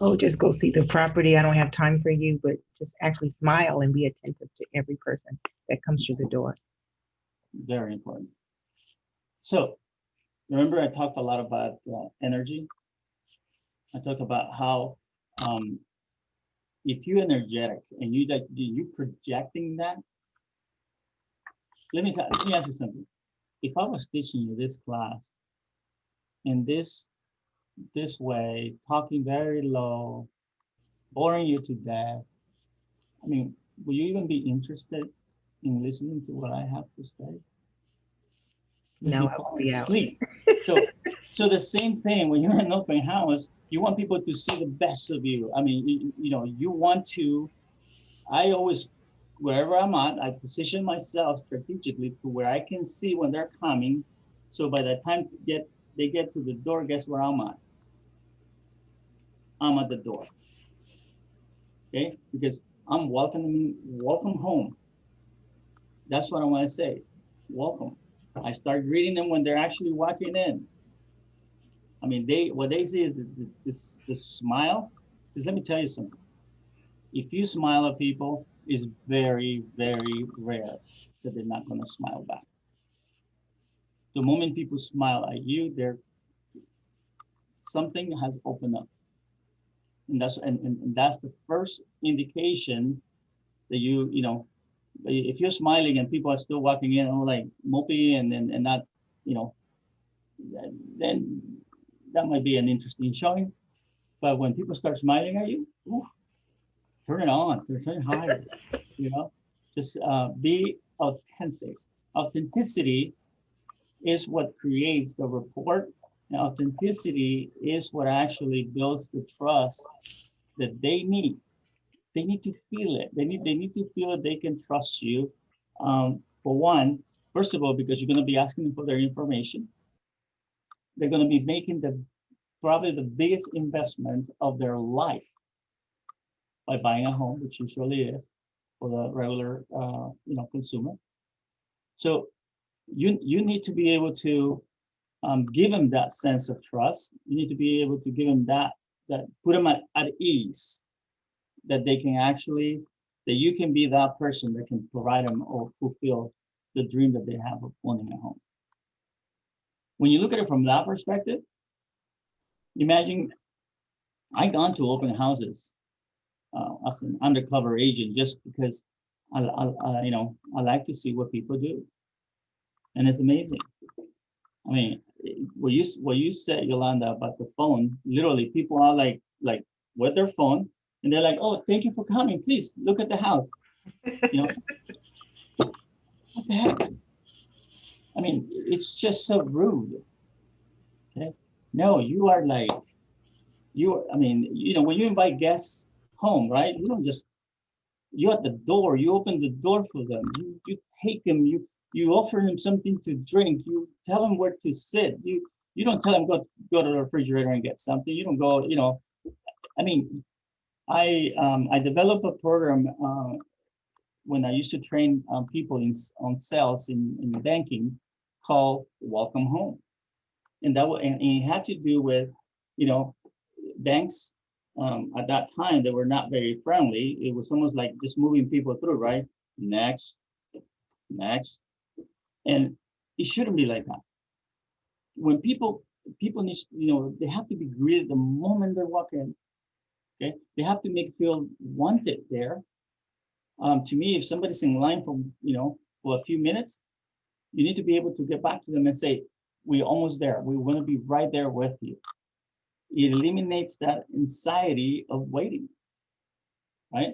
oh, just go see the property. I don't have time for you, but just actually smile and be attentive to every person that comes through the door. Very important. So remember, I talked a lot about energy. I talked about how if you're energetic and you projecting that. Let me ask you something. If I was teaching you this class in this way, talking very low, boring you to death, I mean, will you even be interested in listening to what I have to say? No, I won't be out. Sleep. So the same thing when you're in an open house, you want people to see the best of you. I mean, you want to. I always, wherever I'm at, I position myself strategically to where I can see when they're coming. So by the time they get to the door, guess where I'm at? I'm at the door. Okay, because I'm welcome home. That's what I want to say. Welcome. I start greeting them when they're actually walking in. I mean, what they see is this smile. Because let me tell you something. If you smile at people, it's very, very rare that they're not going to smile back. The moment people smile at you, something has opened up. And that's the first indication that if you're smiling and people are still walking in like mopey and not, then that might be an interesting showing. But when people start smiling at you, turn it on, turn it higher, just be authentic. Authenticity is what creates the rapport. And authenticity is what actually builds the trust that they need. They need to feel it. They need to feel that they can trust you. For one, first of all, because you're going to be asking them for their information. They're going to be making probably the biggest investment of their life by buying a home, which usually is for the regular consumer. So you need to be able to give them that sense of trust. You need to be able to give them that put them at ease, that they can that you can be that person that can provide them or fulfill the dream that they have of owning a home. When you look at it from that perspective, imagine I've gone to open houses as an undercover agent just because I like to see what people do, and it's amazing. I mean, what you said, Yolanda, about the phone, literally people are like with their phone, and they're like, "Oh, thank you for coming. Please look at the house." What the heck? I mean, it's just so rude. Okay, no, you are like I mean, when you invite guests home, right? You don't just, you're at the door, you open the door for them. You take them, you offer them something to drink, you tell them where to sit. You don't tell them go to the refrigerator and get something. You don't go, I mean, I developed a program when I used to train people on sales in banking called Welcome Home. And and it had to do with, banks at that time, they were not very friendly. It was almost like just moving people through, right? Next, next. And it shouldn't be like that. When people need, they have to be greeted the moment they walk in. Okay, they have to make feel wanted there. To me, if somebody's in line for a few minutes, you need to be able to get back to them and say, "We're almost there. We want to be right there with you." It eliminates that anxiety of waiting, right?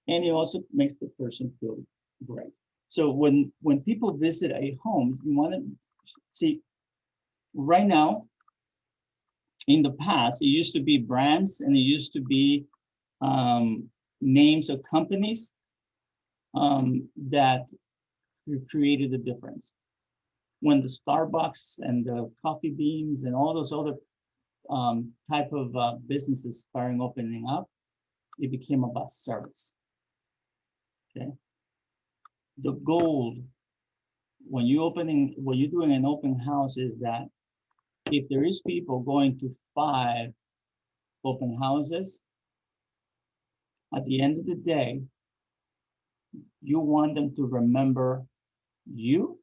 And it also makes the person feel great. So when people visit a home, you want to see. Right now, in the past, it used to be brands and it used to be names of companies that created the difference. When the Starbucks and the Coffee Beans and all those other type of businesses starting opening up, it became about service. Okay, the goal when you're doing an open house is that if there is people going to 5 open houses, at the end of the day, you want them to remember you,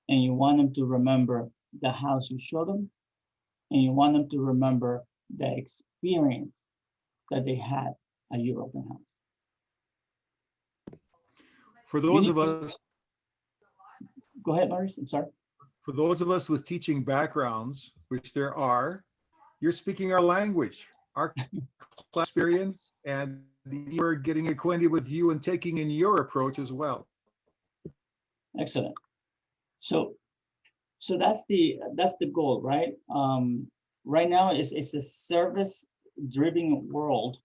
and you want them to remember the house you showed them, and you want them to remember the experience that they had at your open house. For those of us, Go ahead, Maurice. I'm sorry. for those of us with teaching backgrounds, which there are, you're speaking our language, our class experience, and you're getting acquainted with you and taking in your approach as well. Excellent. So that's the goal, right? Right now it's a service driven world.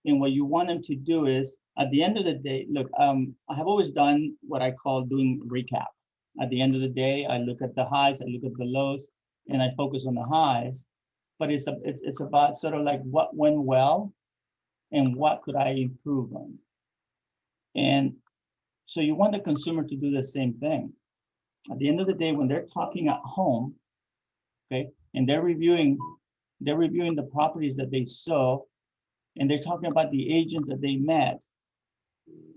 And what you want them to do is at the end of the day, look, I have always done what I call doing recap. At the end of the day, I look at the highs, I look at the lows, and I focus on the highs. But it's about sort of like what went well and what could I improve on. And so you want the consumer to do the same thing. At the end of the day, when they're talking at home, okay, and they're reviewing the properties that they saw, and they're talking about the agent that they met,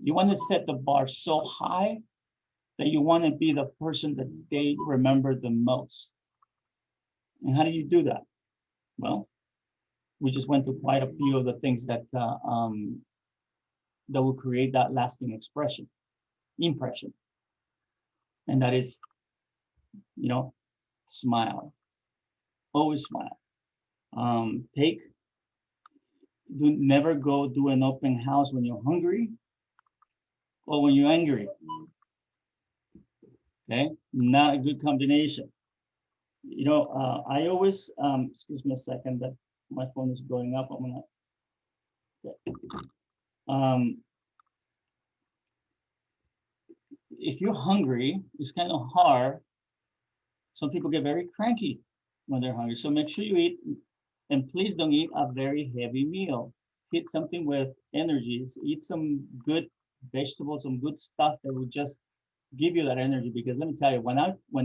you want to set the bar so high that you want to be the person that they remember the most. And how do you do that? Well, we just went through quite a few of the things that will create that lasting impression. And that is, smile. Always smile. Never go do an open house when you're hungry or when you're angry. Okay, not a good combination. I always, excuse me a second, that my phone is blowing up. I'm gonna, if you're hungry, it's kind of hard. Some people get very cranky when they're hungry. So make sure you eat, and please don't eat a very heavy meal. Eat something with energies. Eat some good vegetables, some good stuff that will just give you that energy. Because let me tell you, when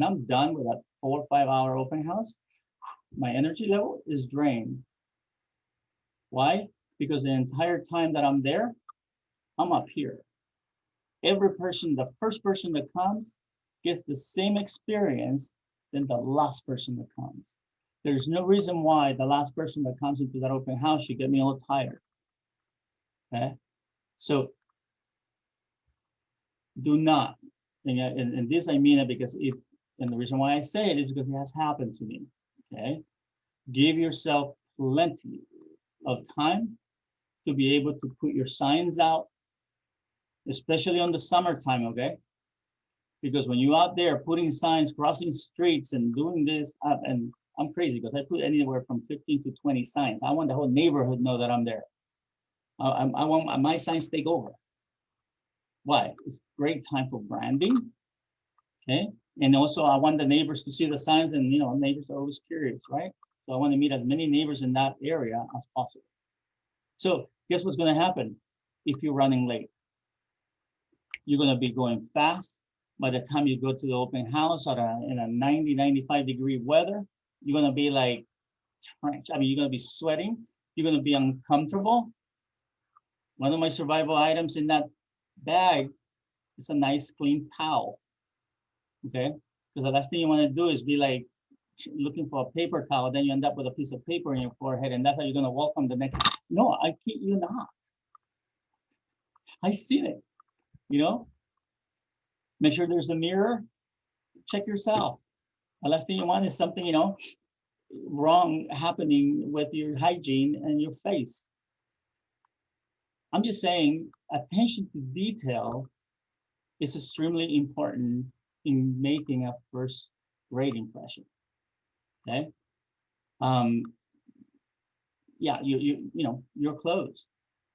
I'm done with that 4 or 5 hour open house, my energy level is drained. Why? Because the entire time that I'm there, I'm up here. The first person that comes gets the same experience than the last person that comes. There's no reason why the last person that comes into that open house should get me all tired. Okay? So do not, and this I mean it because and the reason why I say it is because it has happened to me. Okay? Give yourself plenty of time to be able to put your signs out, especially on the summertime, okay? Because when you're out there putting signs, crossing streets and doing this, and I'm crazy because I put anywhere from 15 to 20 signs. I want the whole neighborhood know that I'm there. I want my signs take over. Why? It's great time for branding. Okay. And also I want the neighbors to see the signs, and neighbors are always curious, right? So I want to meet as many neighbors in that area as possible. So guess what's going to happen if you're running late? You're going to be going fast. By the time you go to the open house in a 90, 95 degree weather, you're going to be like trench. I mean, you're going to be sweating. You're going to be uncomfortable. One of my survival items in that bag is a nice clean towel. Okay. Because the last thing you want to do is be like looking for a paper towel. Then you end up with a piece of paper in your forehead, and that's how you're going to welcome the next. No, I kid you not. I seen it. Make sure there's a mirror. Check yourself. The last thing you want is something, wrong happening with your hygiene and your face. I'm just saying attention to detail is extremely important in making a first great impression. Okay. Yeah, your clothes.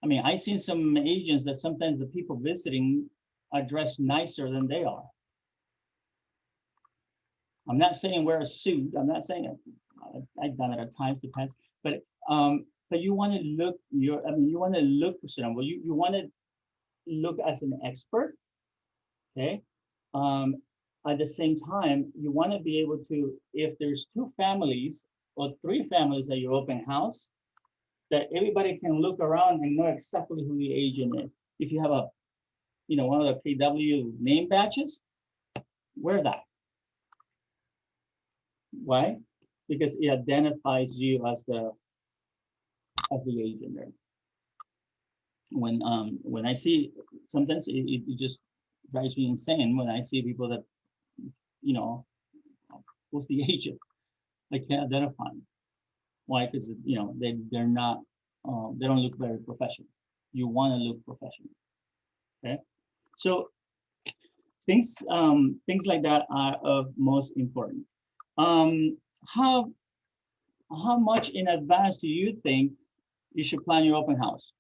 I mean, I've seen some agents that sometimes the people visiting are dressed nicer than they are. I'm not saying wear a suit. I'm not saying it. I've done it at times, depends. But you want to look you want to look presentable. You want to look as an expert. Okay. At the same time, you want to be able to, if there's 2 families or 3 families at your open house, that everybody can look around and know exactly who the agent is. If you have one of the KW name badges, wear that. Why? Because it identifies you as the agent there. When I see, sometimes it just drives me insane when I see people that, who's the agent? I can't identify them. Why? Because they're not, they don't look very professional. You want to look professional. Okay. So things like that are of most important. How much in advance do you think you should plan your open house?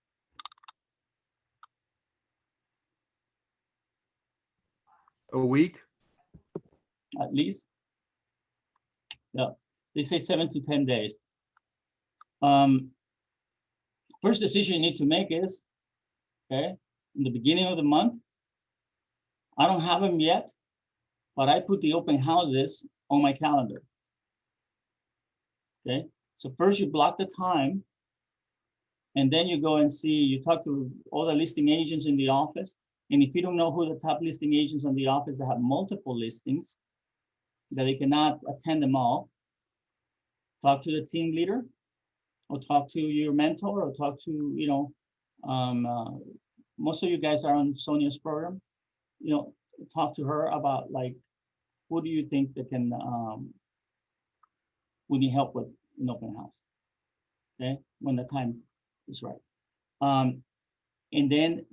A week? At least? Yeah. They say 7 to 10 days. First decision you need to make is, okay, in the beginning of the month, I don't have them yet, but I put the open houses on my calendar. Okay, so first you block the time, and then you go and see, you talk to all the listing agents in the office. And if you don't know who the top listing agents in the office that have multiple listings, that they cannot attend them all, talk to the team leader, or talk to your mentor, or talk to, most of you guys are on Sonia's program, talk to her about, like, who do you think that can, we need help with an open house, okay, when the time is right. And then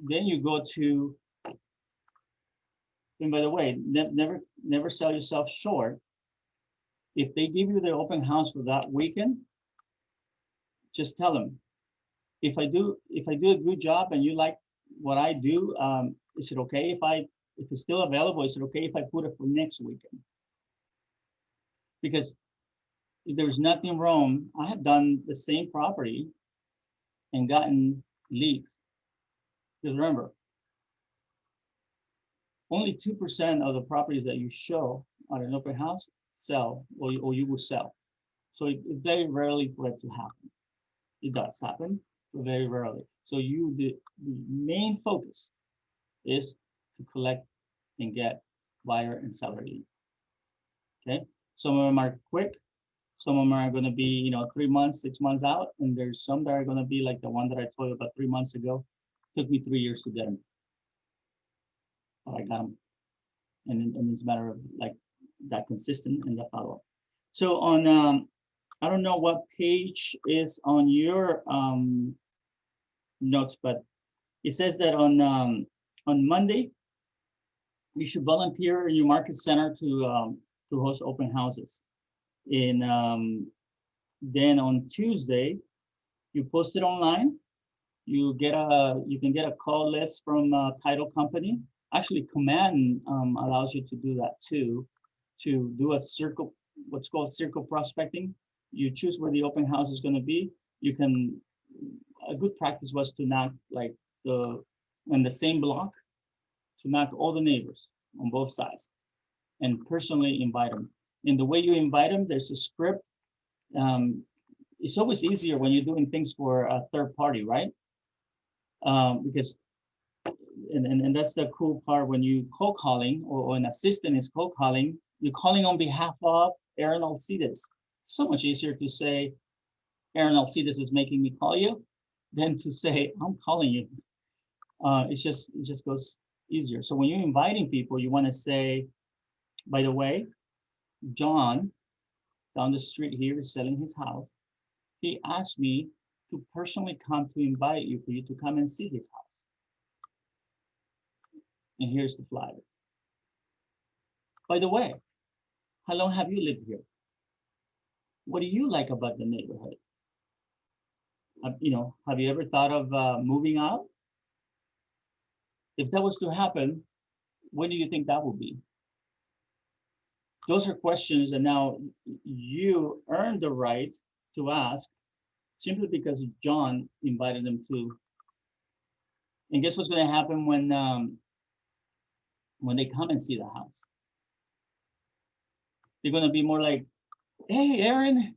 you go to, and by the way, never sell yourself short. If they give you the open house for that weekend, just tell them, if I do a good job and you like what I do, is it okay if it's still available, is it okay if I put it for next weekend? Because if there's nothing wrong, I have done the same property and gotten leads. Because remember, only 2% of the properties that you show on an open house sell, or you will sell. So it very rarely for it to happen. It does happen, but very rarely. So the main focus is to collect and get buyer and seller leads. Okay, some of them are quick, some of them are going to be 3 months, 6 months out, and there's some that are going to be like the one that I told you about 3 months ago. Took me 3 years to get them, but I got them, and it's a matter of like that consistent and the follow-up. So on I don't know what page is on your notes, but it says that on Monday you should volunteer in your market center to host open houses. In then on Tuesday, you post it online. You can get a call list from a title company. Actually, Command allows you to do that too, to do a circle, what's called circle prospecting. You choose where the open house is going to be. You can, a good practice was to knock like the in the same block, to knock all the neighbors on both sides and personally invite them. And the way you invite them, there's a script. It's always easier when you're doing things for a third party, right? Because and that's the cool part when you cold calling or an assistant is cold calling, you're calling on behalf of Aaron Aalcides. So much easier to say Aaron Aalcides is making me call you than to say I'm calling you. It just goes easier. So when you're inviting people, you want to say, by the way, John down the street here is selling his house. He asked me to personally come to invite you for you to come and see his house. And here's the flyer. By the way, how long have you lived here? What do you like about the neighborhood? Have you ever thought of moving out? If that was to happen, when do you think that will be? Those are questions that now you earn the right to ask simply because John invited them to. And guess what's going to happen when they come and see the house? They're going to be more like, hey, Aaron,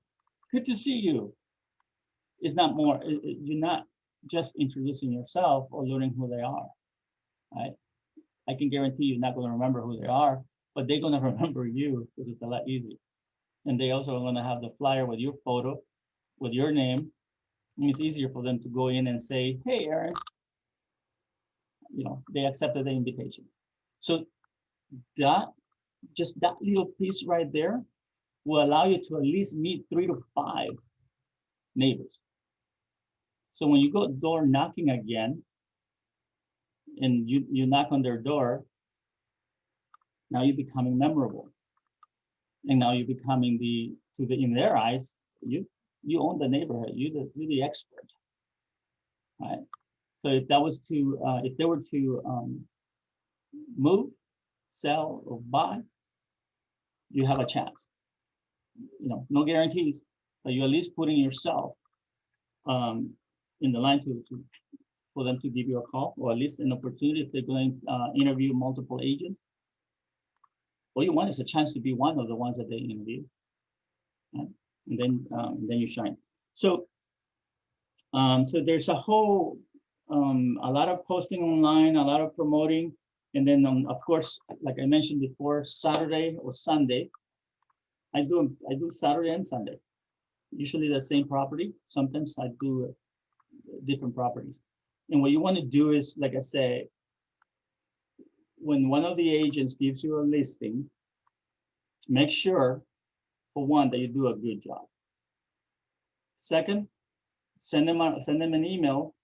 good to see you. It's not more, you're not just introducing yourself or learning who they are, right? I can guarantee you're not going to remember who they are, but they're going to remember you because it's a lot easier. And they also are going to have the flyer with your photo, with your name. And it's easier for them to go in and say, hey, Aaron, they accepted the invitation. So just that little piece right there will allow you to at least meet 3 to 5 neighbors. So when you go door knocking again, and you knock on their door, now you're becoming memorable, and now you're becoming in their eyes, you own the neighborhood. You're the expert, right? So if they were to move, sell, or buy, you have a chance. No guarantees, but you're at least putting yourself in the line for them to give you a call, or at least an opportunity if they're going to interview multiple agents. All you want is a chance to be one of the ones that they interview, right? And then you shine. So there's a lot of posting online, a lot of promoting, and then of course, like I mentioned before, Saturday or Sunday. I do Saturday and Sunday, usually the same property. Sometimes I do different properties. And what you want to do is, like I say, when one of the agents gives you a listing, make sure, for one, that you do a good job. Second, send them an email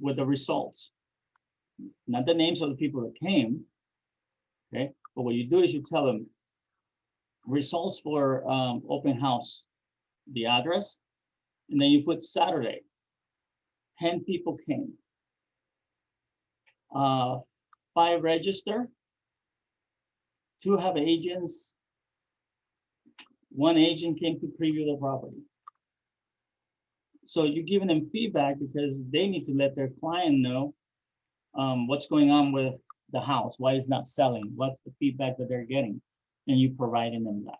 with the results, not the names of the people that came. Okay, but what you do is you tell them results for open house, the address, and then you put Saturday. 10 people came. 5 register. 2 have agents. 1 agent came to preview the property. So you're giving them feedback because they need to let their client know what's going on with the house, why it's not selling, what's the feedback that they're getting, and you providing them that.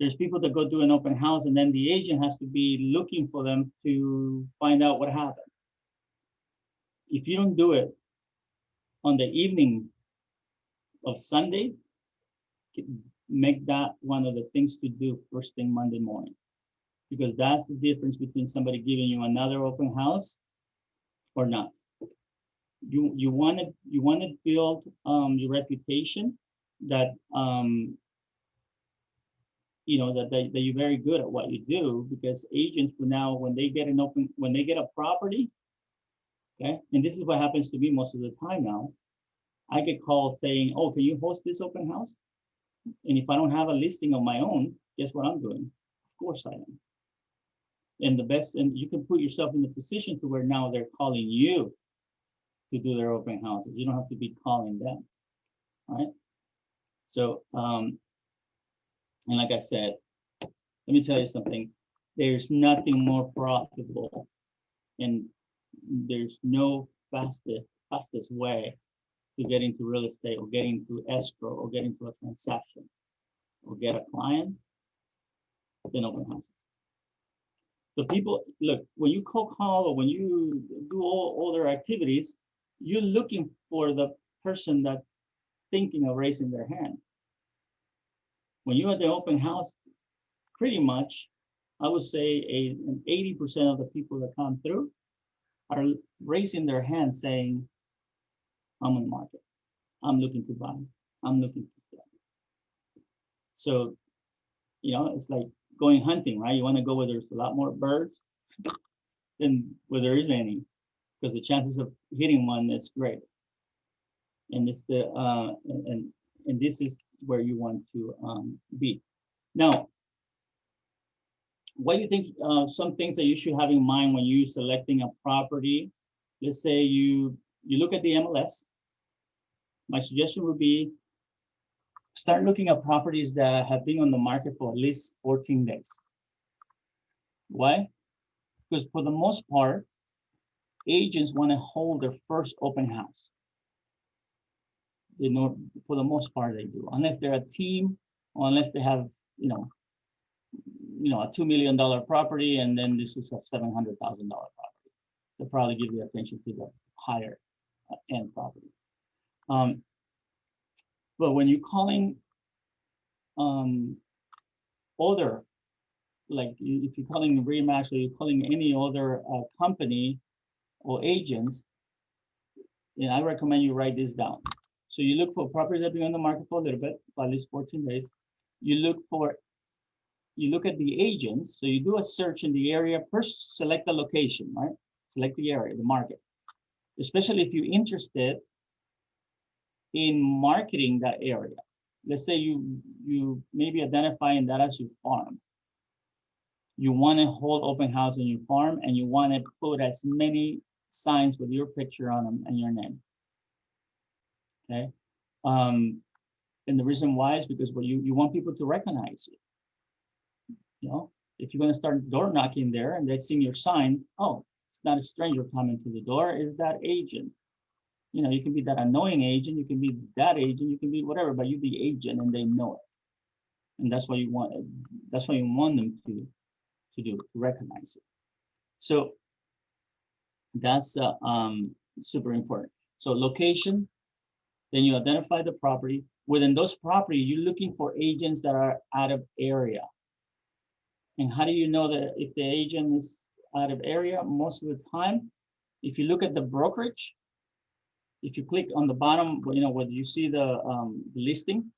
There's people that go do an open house and then the agent has to be looking for them to find out what happened. If you don't do it on the evening of Sunday, make that one of the things to do first thing Monday morning, because that's the difference between somebody giving you another open house or not. You want to build your reputation that that you're very good at what you do, because agents will now, when they get a property, okay, and this is what happens to me most of the time now, I get calls saying, oh, can you host this open house? And if I don't have a listing of my own, guess what I'm doing? course I am. And you can put yourself in the position to where now they're calling you to do their open houses. You don't have to be calling them, right? So, and like I said, let me tell you something. There's nothing more profitable, and there's no fastest way to get into real estate or get into escrow or get into a transaction or get a client than open houses. So people, look, when you cold call or when you do all their activities, you're looking for the person that's thinking of raising their hand. When you're at the open house, pretty much, I would say an 80% of the people that come through are raising their hand saying, I'm on the market. I'm looking to buy. I'm looking to sell. So, it's like going hunting, right? You want to go where there's a lot more birds than where there is any, because the chances of hitting one is great. And it's and this is where you want to be. Now, what do you think some things that you should have in mind when you're selecting a property? Let's say you look at the MLS. My suggestion would be start looking at properties that have been on the market for at least 14 days. Why? Because for the most part, agents want to hold their first open house. They know, for the most part they do, unless they're a team or unless they have, a $2 million property and then this is a $700,000 property. They'll probably give you attention to the higher end property. But when you're calling other, like if you're calling Remax or you're calling any other company or agents, then I recommend you write this down. So you look for properties that have been on the market for a little bit, for at least 14 days. You look at the agents. So you do a search in the area. First, select the location, right? Select the area, the market. Especially if you're interested in marketing that area. Let's say you maybe identifying that as your farm. You want to hold open house on your farm and you want to put as many signs with your picture on them and your name. Okay. And the reason why is because you want people to recognize you. If you're going to start door knocking there and they see your sign, oh, it's not a stranger coming to the door, it's that agent. You can be that annoying agent, you can be that agent, you can be whatever, but you're the agent and they know it. And that's what you want. That's what you want them to do, to recognize it. So that's super important. So location, then you identify the property. Within those property, you're looking for agents that are out of area. And how do you know that if the agent is out of area? Most of the time, if you look at the brokerage, if you click on the bottom, where you see the listing,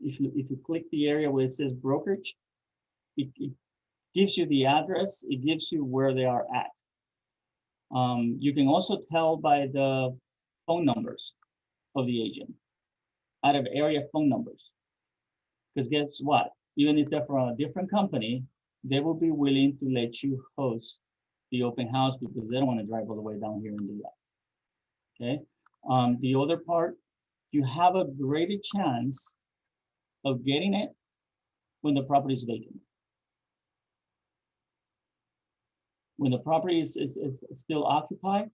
if you click the area where it says brokerage, it gives you the address, it gives you where they are at. You can also tell by the phone numbers of the agent, out of area phone numbers. Because guess what? Even if they're from a different company, they will be willing to let you host the open house because they don't want to drive all the way down here and do that. Okay. The other part, you have a greater chance of getting it when the property is vacant. When the property is still occupied,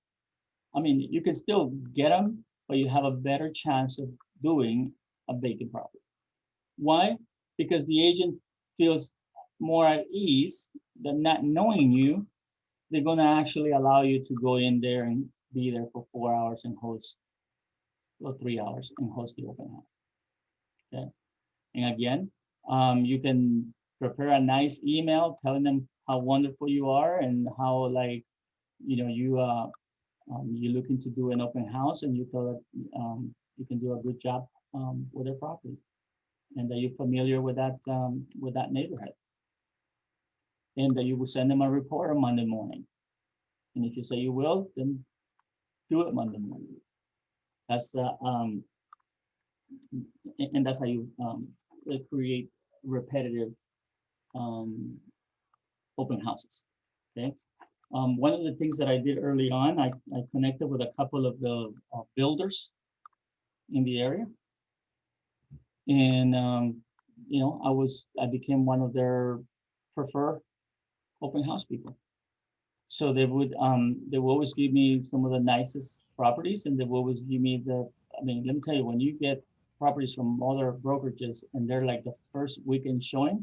I mean, you can still get them, but you have a better chance of doing a vacant property. Why? Because the agent feels more at ease than not knowing you. They're going to actually allow you to go in there and be there for 4 hours and host, or 3 hours and host the open house. Okay. And again, you can prepare a nice email telling them how wonderful you are and how you're looking to do an open house and you feel that you can do a good job with their property and that you're familiar with that neighborhood. And that you will send them a report on Monday morning. And if you say you will, then do it Monday morning. That's and that's how you create repetitive um, open houses. Okay. One of the things that I did early on, I connected with a couple of the builders in the area, and you know, I became one of their preferred open house people. So they would always give me some of the nicest properties, and they would always give me the. I mean, let me tell you, when you get properties from other brokerages and they're like the first weekend showing,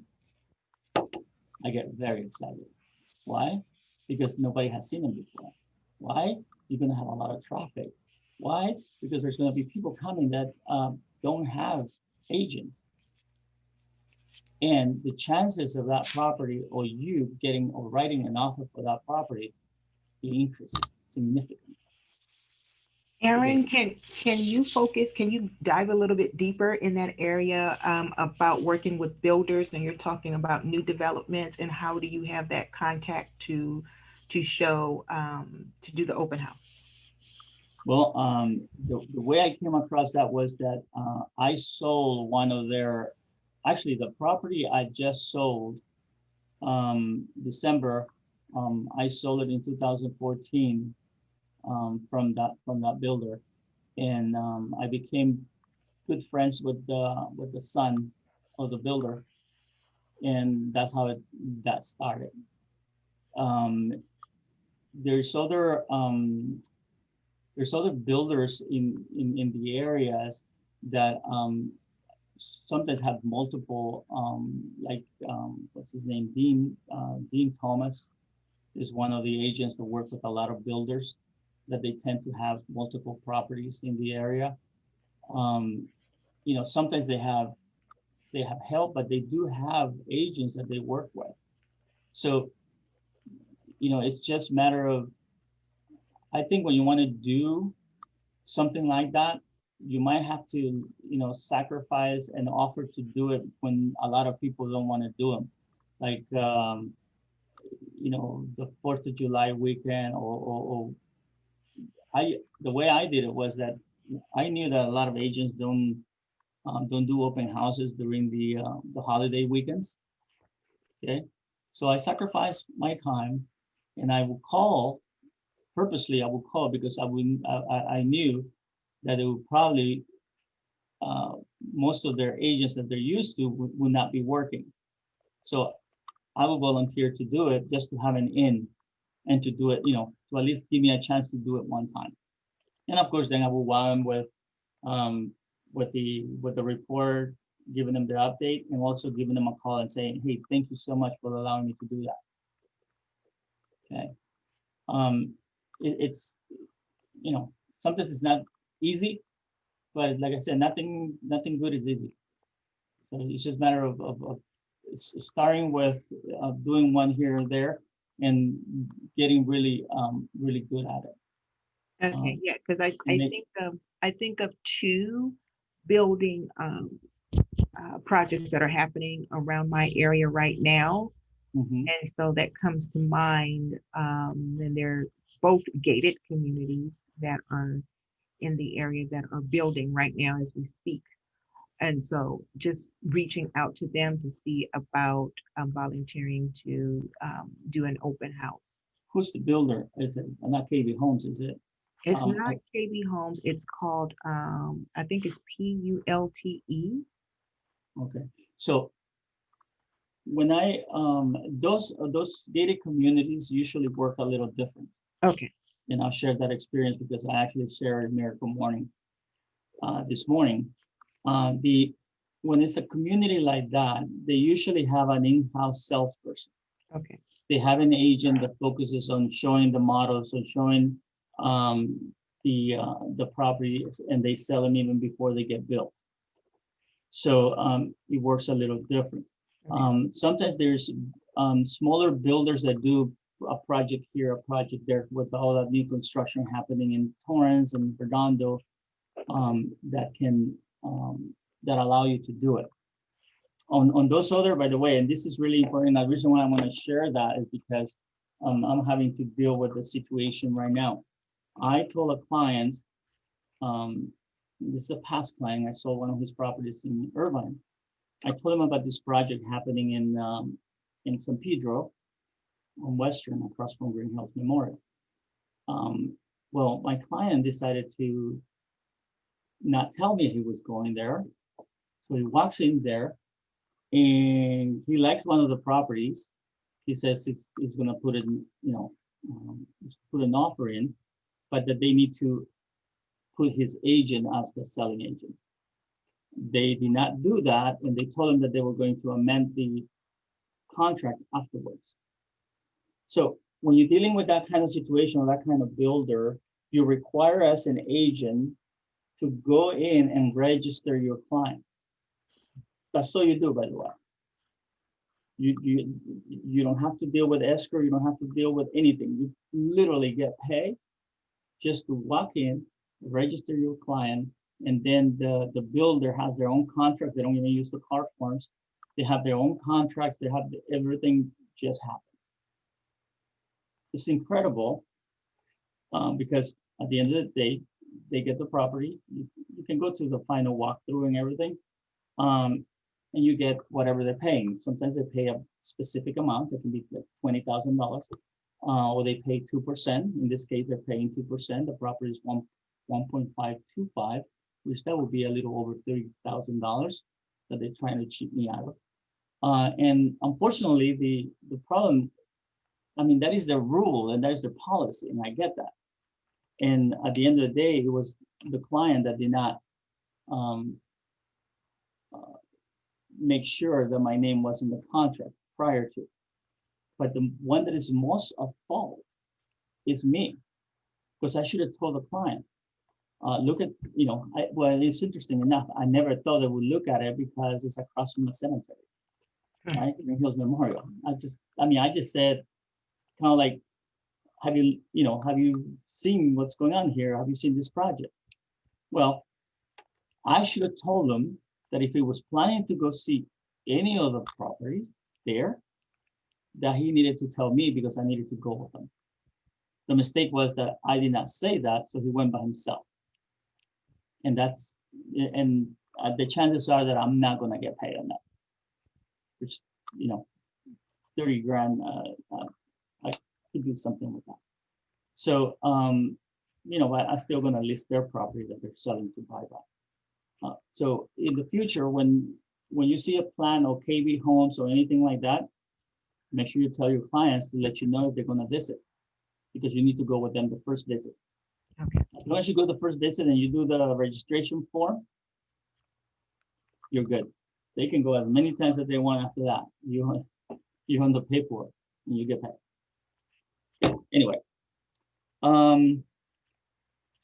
I get very excited. Why? Because nobody has seen them before. Why? You're going to have a lot of traffic. Why? Because there's going to be people coming that don't have agents. And the chances of that property or you getting or writing an offer for that property, it increases significantly. Aaron, can you focus? Can you dive a little bit deeper in that area about working with builders? And you're talking about new developments, and how do you have that contact to show to do the open house? Well, the way I came across that was that I sold one of their, actually the property I just sold December. I sold it in 2014 from that builder, and I became good friends with the son of the builder, and that's how that started. Um, there's other builders in the areas that sometimes have multiple like what's his name, Dean Thomas is one of the agents that work with a lot of builders that they tend to have multiple properties in the area. You know, sometimes they have help, but they do have agents that they work with. So, you know, it's just a matter of, I think when you want to do something like that, you might have to, you know, sacrifice and offer to do it when a lot of people don't want to do them. Like, you know, the 4th of July weekend, or the way I did it was that I knew that a lot of agents don't do open houses during the holiday weekends. Okay, so I sacrificed my time, and I would call purposely. I would call because I knew that it would probably uh, most of their agents that they're used to would not be working. So I would volunteer to do it just to have an in and to do it, you know, to at least give me a chance to do it one time. And of course, then I will wow them um, with the report, giving them the update, and also giving them a call and saying, "Hey, thank you so much for allowing me to do that." Okay, it's, you know, sometimes it's not easy, but like I said, nothing good is easy. So it's just a matter of starting with doing one here and there, and getting really good at it. Okay, yeah, because I and it- I think of two building projects that are happening around my area right now. mhm. And so that comes to mind. And they're both gated communities that are in the area that are building right now as we speak. And so just reaching out to them to see about volunteering to do an open house. Who's the builder? Is it not KB Homes? Is it? It's Um, not KB Homes. It's called, I think it's PULTE. Okay, so when I those gated communities usually work a little different, Okay. and I'll share that experience because I actually shared Miracle Morning this morning. The When it's a community like that, they usually have an in-house salesperson. Okay. They have an agent that focuses on showing the models, on showing the properties, and they sell them even before they get built. So it works a little different. Sometimes there's smaller builders that do a project here, a project there, with all that new construction happening in Torrance and Redondo, that can that allow you to do it. On those other, by the way, and this is really important. The reason why I want to share that is because I'm having to deal with the situation right now. I told a client, this is a past client, I sold one of his properties in Irvine. I told him about this project happening in San Pedro on Western across from Green Hills Memorial. Well, my client decided to not tell me he was going there. So he walks in there and he likes one of the properties. He says he's going to put in, put an offer in, but that they need to put his agent as the selling agent. They did not do that, and they told him that they were going to amend the contract afterwards. So when you're dealing with that kind of situation or that kind of builder, you require as an agent to go in and register your client. That's all you do, by the way. You don't have to deal with escrow. You don't have to deal with anything. You literally get paid just to walk in, register your client, and then the builder has their own contract. They don't even use the card forms. They have their own contracts. They have everything just happens. It's incredible because at the end of the day, they get the property. You can go to the final walkthrough and everything. And you get whatever they're paying. Sometimes they pay a specific amount. That can be like $20,000, or they pay 2%. In this case, they're paying 2%. The property is 1.525, which that would be a little over $30,000 that they're trying to cheat me out of. And unfortunately, the problem, I mean, that is their rule and that is their policy, and I get that. And at the end of the day, it was the client that did not make sure that my name was in the contract prior to. But the one that is most at fault is me, because I should have told the client, look at, well, it's interesting enough. I never thought they would look at it because it's across from the cemetery, right? Green Hills Memorial. I just said, kind of like, have you seen what's going on here? Have you seen this project? Well, I should have told them that if he was planning to go see any of the properties there, that he needed to tell me because I needed to go with him. The mistake was that I did not say that, so he went by himself. And the chances are that I'm not gonna get paid on that. Which, 30 grand, I could do something with that. So, I'm still gonna list their property that they're selling to buy back. So in the future, when you see a plan or KB Homes or anything like that, make sure you tell your clients to let you know if they're going to visit, because you need to go with them the first visit. Okay. As long as you go the first visit and you do the registration form, you're good. They can go as many times as they want after that. You own the paperwork and you get paid. Anyway,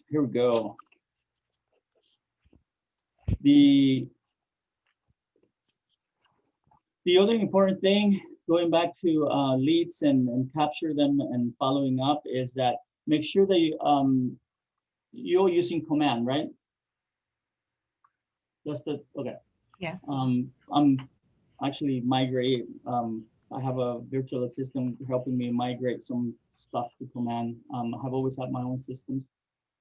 here we go. The other important thing, going back to leads and capture them and following up, is that make sure that you're using command, right? That's okay. Yes. I'm actually migrate. I have a virtual assistant helping me migrate some stuff to command. I have always had my own systems,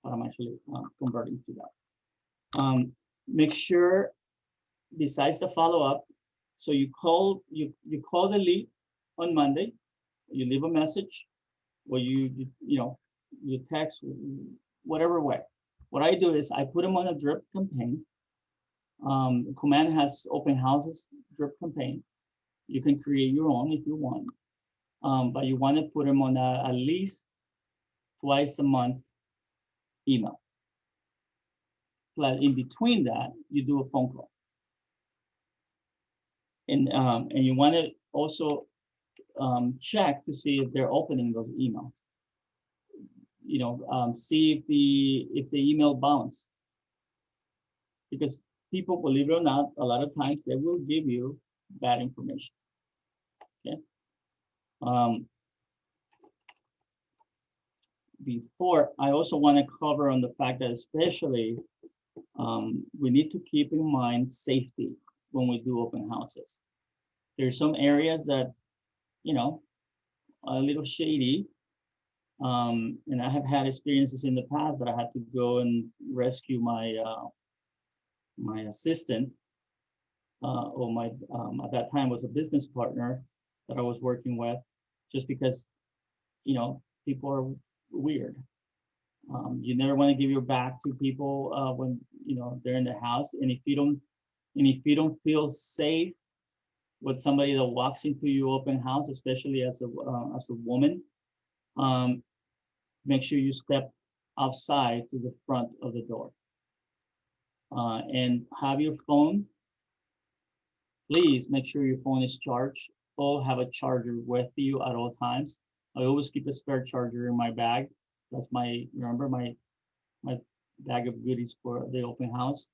but I'm actually converting to that. Make sure, besides the follow-up, so you call the lead on Monday, you leave a message, or you text, whatever way. What I do is I put them on a drip campaign. Command has open houses, drip campaigns. You can create your own if you want, but you want to put them on at least twice a month email. But in between that, you do a phone call. And you want to also check to see if they're opening those emails. See if the email bounce, because people, believe it or not, a lot of times they will give you bad information. Okay. Before, I also want to cover on the fact that especially we need to keep in mind safety when we do open houses. There's some areas that, are a little shady. And I have had experiences in the past that I had to go and rescue my my assistant, or my at that time was a business partner, that I was working with, just because, you know, people are weird. You never want to give your back to people when, you know, they're in the house, and if you don't feel safe with somebody that walks into your open house, especially as a woman, um, make sure you step outside to the front of the door, and have your phone. Please make sure your phone is charged, or have a charger with you at all times. I always keep a spare charger in my bag. That's my, remember, my bag of goodies for the open house.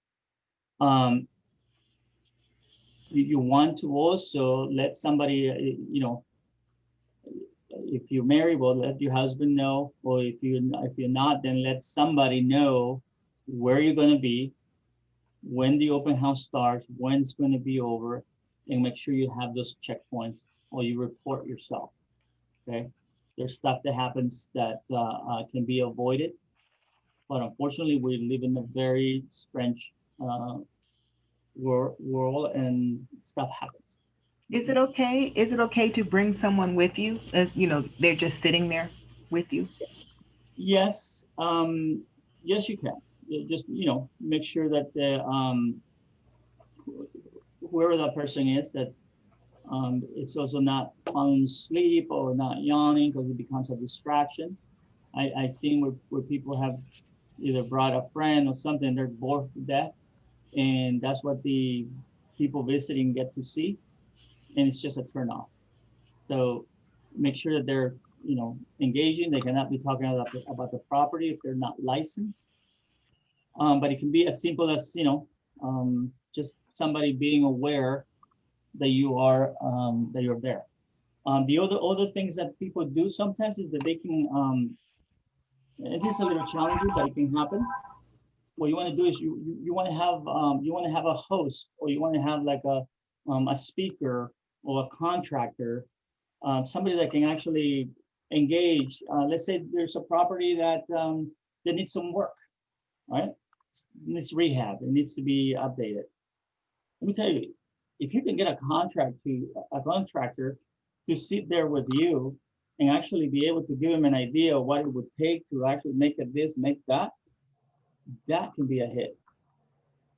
Um, you want to also let somebody, you know, if you're married, well, let your husband know, or if you're not, then let somebody know where you're going to be, when the open house starts, when it's going to be over, and make sure you have those checkpoints, or you report yourself. Okay, there's stuff that happens that can be avoided, but unfortunately, we live in a very strange world, and stuff happens. Is it okay? Is it okay to bring someone with you? As you know, they're just sitting there with you. Yes, yes, you can. Just, you know, make sure that the whoever that person is, that it's also not falling asleep or not yawning, because it becomes a distraction. I've seen where people have either brought a friend or something, they're bored to death, and that's what the people visiting get to see, and it's just a turn off. So make sure that they're, you know, engaging. They cannot be talking about the property if they're not licensed. But it can be as simple as, you know, just somebody being aware that you're there. The other things that people do sometimes is that they can, it is a little challenging, but it can happen. What you want to do is you want to have, you want to have a host, or you want to have like a speaker or a contractor, somebody that can actually engage. Let's say there's a property that needs some work, right? It needs rehab. It needs to be updated. Let me tell you, if you can get a contractor to sit there with you and actually be able to give him an idea of what it would take to actually make it this, make that, that can be a hit.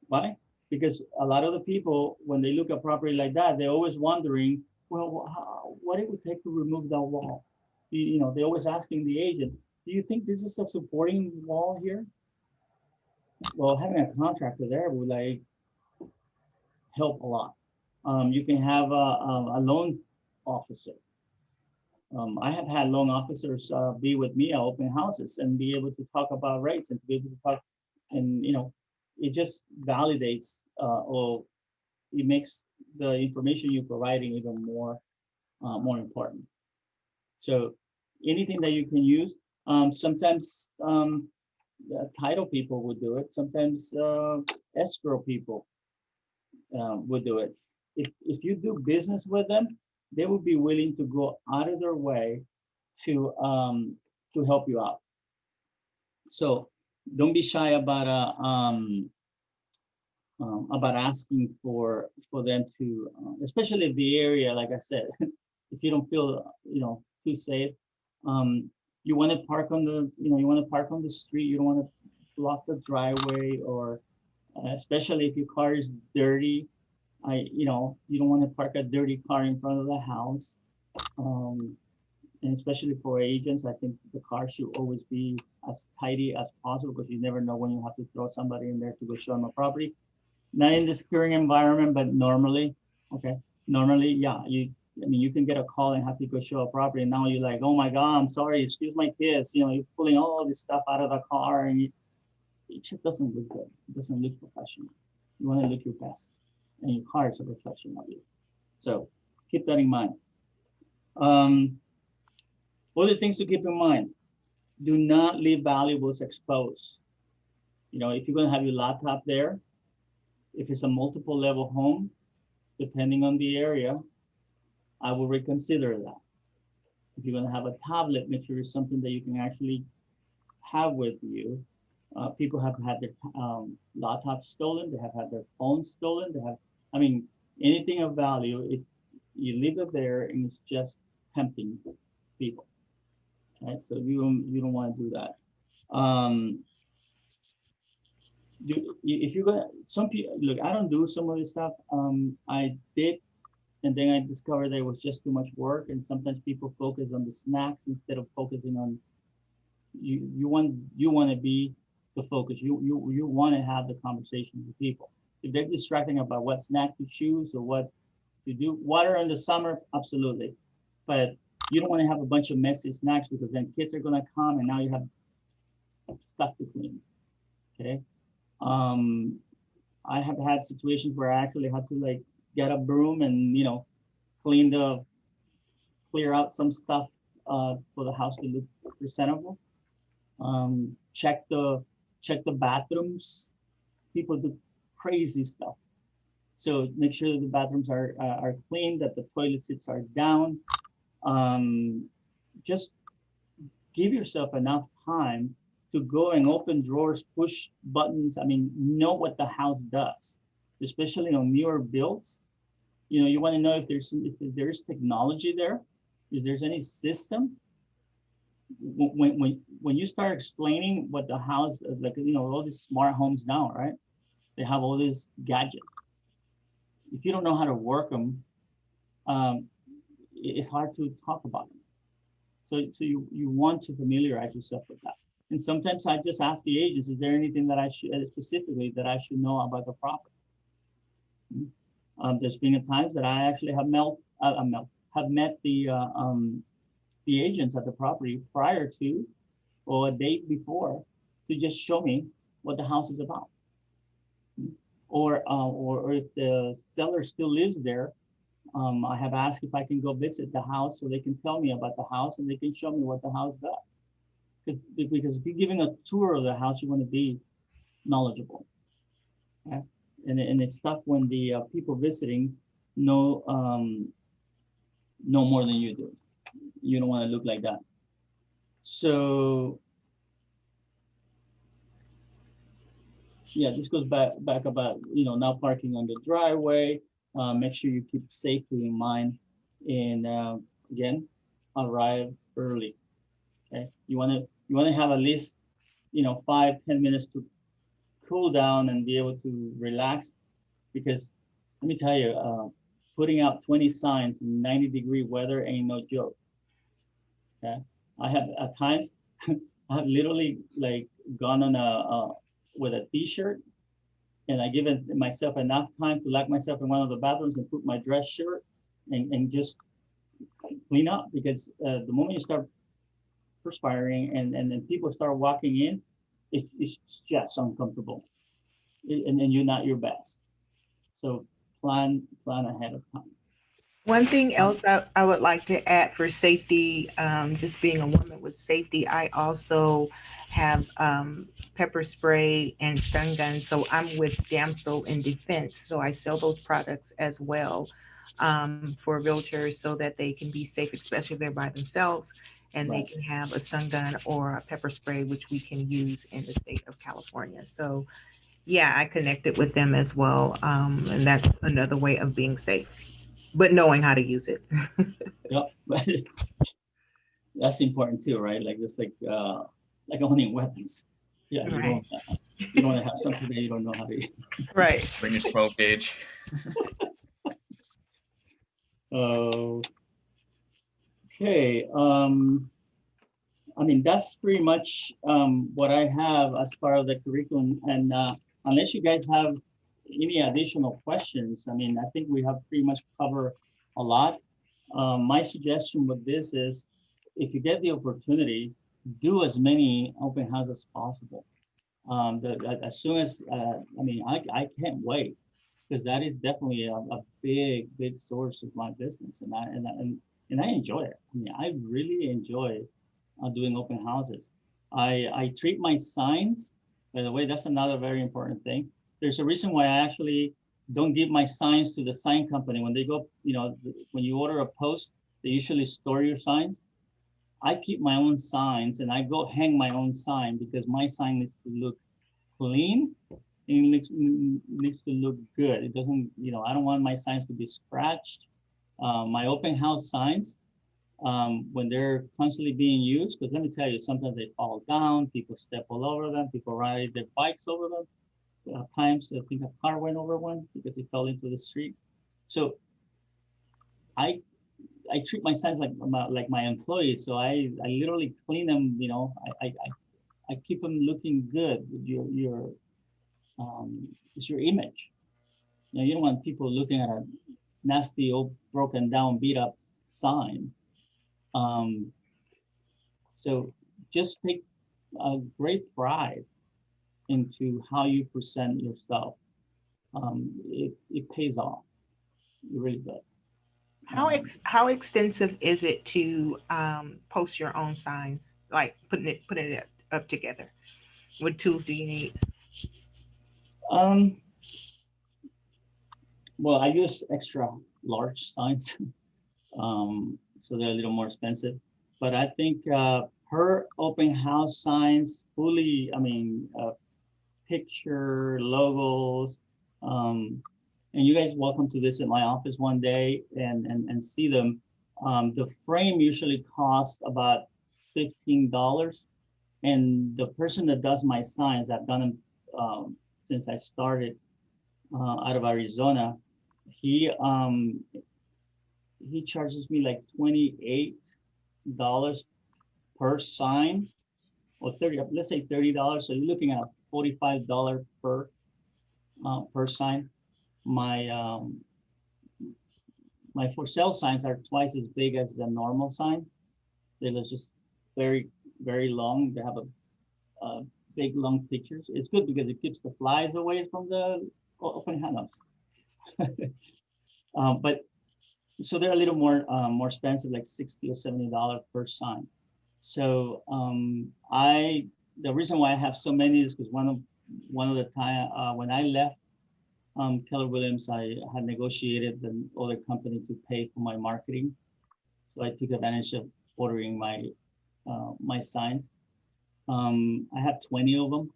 Why? Because a lot of the people, when they look at property like that, they're always wondering, well, what it would take to remove that wall. You know, they're always asking the agent, do you think this is a supporting wall here? Well, having a contractor there would like help a lot. You can have a loan officer. I have had loan officers be with me at open houses and be able to talk about rates, and to be able to talk, and you know, it just validates, or it makes the information you're providing even more important. So anything that you can use. Sometimes title people would do it. Sometimes escrow people would do it. If you do business with them, they will be willing to go out of their way to help you out. So don't be shy about asking for them to, especially if the area, like I said, if you don't feel, you know, too safe, um, you want to park on the, you know, you want to park on the street. You don't want to block the driveway, or especially if your car is dirty. You know, you don't want to park a dirty car in front of the house. Um, and especially for agents, I think the car should always be as tidy as possible, because you never know when you have to throw somebody in there to go show them a property. Not in this current environment, but normally, okay, normally, yeah, I mean, you can get a call and have to go show a property, and now you're like, oh my God, I'm sorry, excuse my kids, you know, you're pulling all this stuff out of the car, and it just doesn't look good. It doesn't look professional. You want to look your best, and your car is a reflection of you. So keep that in mind. Um, Other things to keep in mind: do not leave valuables exposed. You know, if you're going to have your laptop there, if it's a multiple level home, depending on the area, I will reconsider that. If you're going to have a tablet, make sure it's something that you can actually have with you. People have had their laptops stolen. They have had their phones stolen. They have, I mean, anything of value. you leave it there and it's just tempting people. Right? So you don't want to do that. If you're gonna, some people look, I don't do some of this stuff. I did, and then I discovered that it was just too much work. And sometimes people focus on the snacks instead of focusing on you. You want to be the focus. You want to have the conversation with people. If they're distracting about what snack to choose or what to do, water in the summer, absolutely, but you don't want to have a bunch of messy snacks because then kids are gonna come and now you have stuff to clean. Okay. Um, I have had situations where I actually had to like get a broom and clear out some stuff for the house to look presentable. Check the bathrooms. People do crazy stuff. So make sure that the bathrooms are clean, that the toilet seats are down. Just give yourself enough time to go and open drawers, push buttons. I mean, know what the house does, especially on newer builds. You want to know if there's technology there, if there's any system. When you start explaining what the house, like all these smart homes now, right? They have all these gadgets. If you don't know how to work them, it's hard to talk about them. So you want to familiarize yourself with that. And sometimes I just ask the agents, is there anything that I should specifically that I should know about the property? There's been times that I actually have met the agents at the property prior to or a day before to just show me what the house is about. Or if the seller still lives there, I have asked if I can go visit the house so they can tell me about the house and they can show me what the house does. Because if you're giving a tour of the house, you want to be knowledgeable. Okay? And it's tough when the people visiting know more than you do. You don't want to look like that. So yeah, this goes back about not parking on the driveway. Make sure you keep safety in mind, and again, arrive early. Okay, you want to have at least 5-10 minutes to cool down and be able to relax, because let me tell you, putting out 20 signs in 90-degree weather ain't no joke. Okay, I have at times I've literally like gone on with a t-shirt, and I given myself enough time to lock myself in one of the bathrooms and put my dress shirt and just clean up, because the moment you start perspiring and then people start walking in, it's just uncomfortable, and you're not your best. So plan ahead of time. One thing else I would like to add for safety, just being a woman with safety, I also have pepper spray and stun gun. So I'm with Damsel in Defense. So I sell those products as well for realtors so that they can be safe, especially if they're by themselves, and they Right. can have a stun gun or a pepper spray, which we can use in the state of California. So yeah, I connected with them as well. And that's another way of being safe, but knowing how to use it. Yep. But that's important too, right? Like just like owning weapons. Yeah, Right. You don't want to have something that you don't know how to use. Right. Bring your 12 gauge. Okay. I mean, that's pretty much what I have as part of the curriculum. And unless you guys have any additional questions, I mean, I think we have pretty much covered a lot. My suggestion with this is, if you get the opportunity, do as many open houses as possible. As soon as, I mean, I can't wait, because that is definitely a big source of my business, and I enjoy it. I mean, I really enjoy doing open houses. I treat my signs. By the way, that's another very important thing. There's a reason why I actually don't give my signs to the sign company. When they go, when you order a post, they usually store your signs. I keep my own signs and I go hang my own sign, because my sign needs to look clean and it needs to look good. It doesn't, I don't want my signs to be scratched. My open house signs, when they're constantly being used, because let me tell you, sometimes they fall down, people step all over them, people ride their bikes over them. Times I think a car went over one because it fell into the street. So I treat my signs like my employees. So I literally clean them. You know, I keep them looking good. It's your image. You know, you don't want people looking at a nasty, old, broken down, beat up sign. So just take a great pride into how you present yourself. It pays off. It really does. How extensive is it to post your own signs, like putting it up together? What tools do you need? Um, well, I use extra large signs, so they're a little more expensive. But I think per open house signs, fully, I mean, picture, logos, and you guys welcome to visit my office one day and see them. The frame usually costs about $15, and the person that does my signs, I've done them since I started out of Arizona. He charges me like $28 per sign, or 30. Let's say $30. So you're looking at $45 per sign. My for sale signs are twice as big as the normal sign. They're just very, very long. They have a big, long pictures. It's good because it keeps the flies away from the open hang-ups. But so they're a little more expensive, like $60 or $70 per sign. So the reason why I have so many is because one of the time when I left Keller Williams, I had negotiated the other company to pay for my marketing. So I took advantage of ordering my signs. I have 20 of them,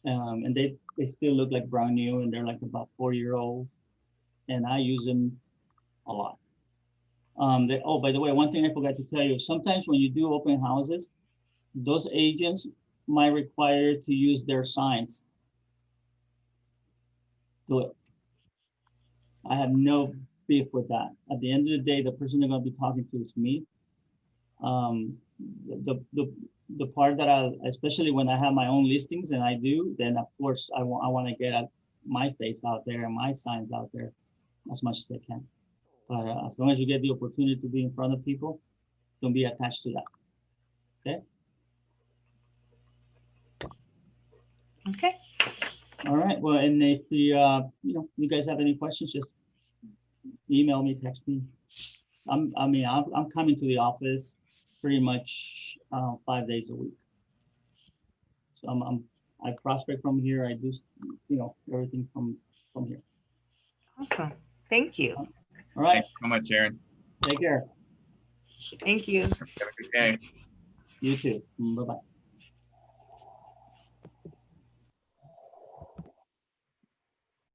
and they still look like brand new, and they're like about 4-year-old, and I use them a lot. Oh, by the way, one thing I forgot to tell you, sometimes when you do open houses, those agents might require to use their signs. Do it. I have no beef with that. At the end of the day, the person they're going to be talking to is me. The part that especially when I have my own listings, and I do, then of course I want to get my face out there and my signs out there as much as I can. But as long as you get the opportunity to be in front of people, don't be attached to that. Okay. Okay. All right. Well, and if you guys have any questions, just email me, text me. I'm coming to the office pretty much 5 days a week. So I prospect from here. I do everything from here. Awesome. Thank you. All right. Thanks so much, Aaron. Take care. Thank you. Have a good day. You too. Bye bye.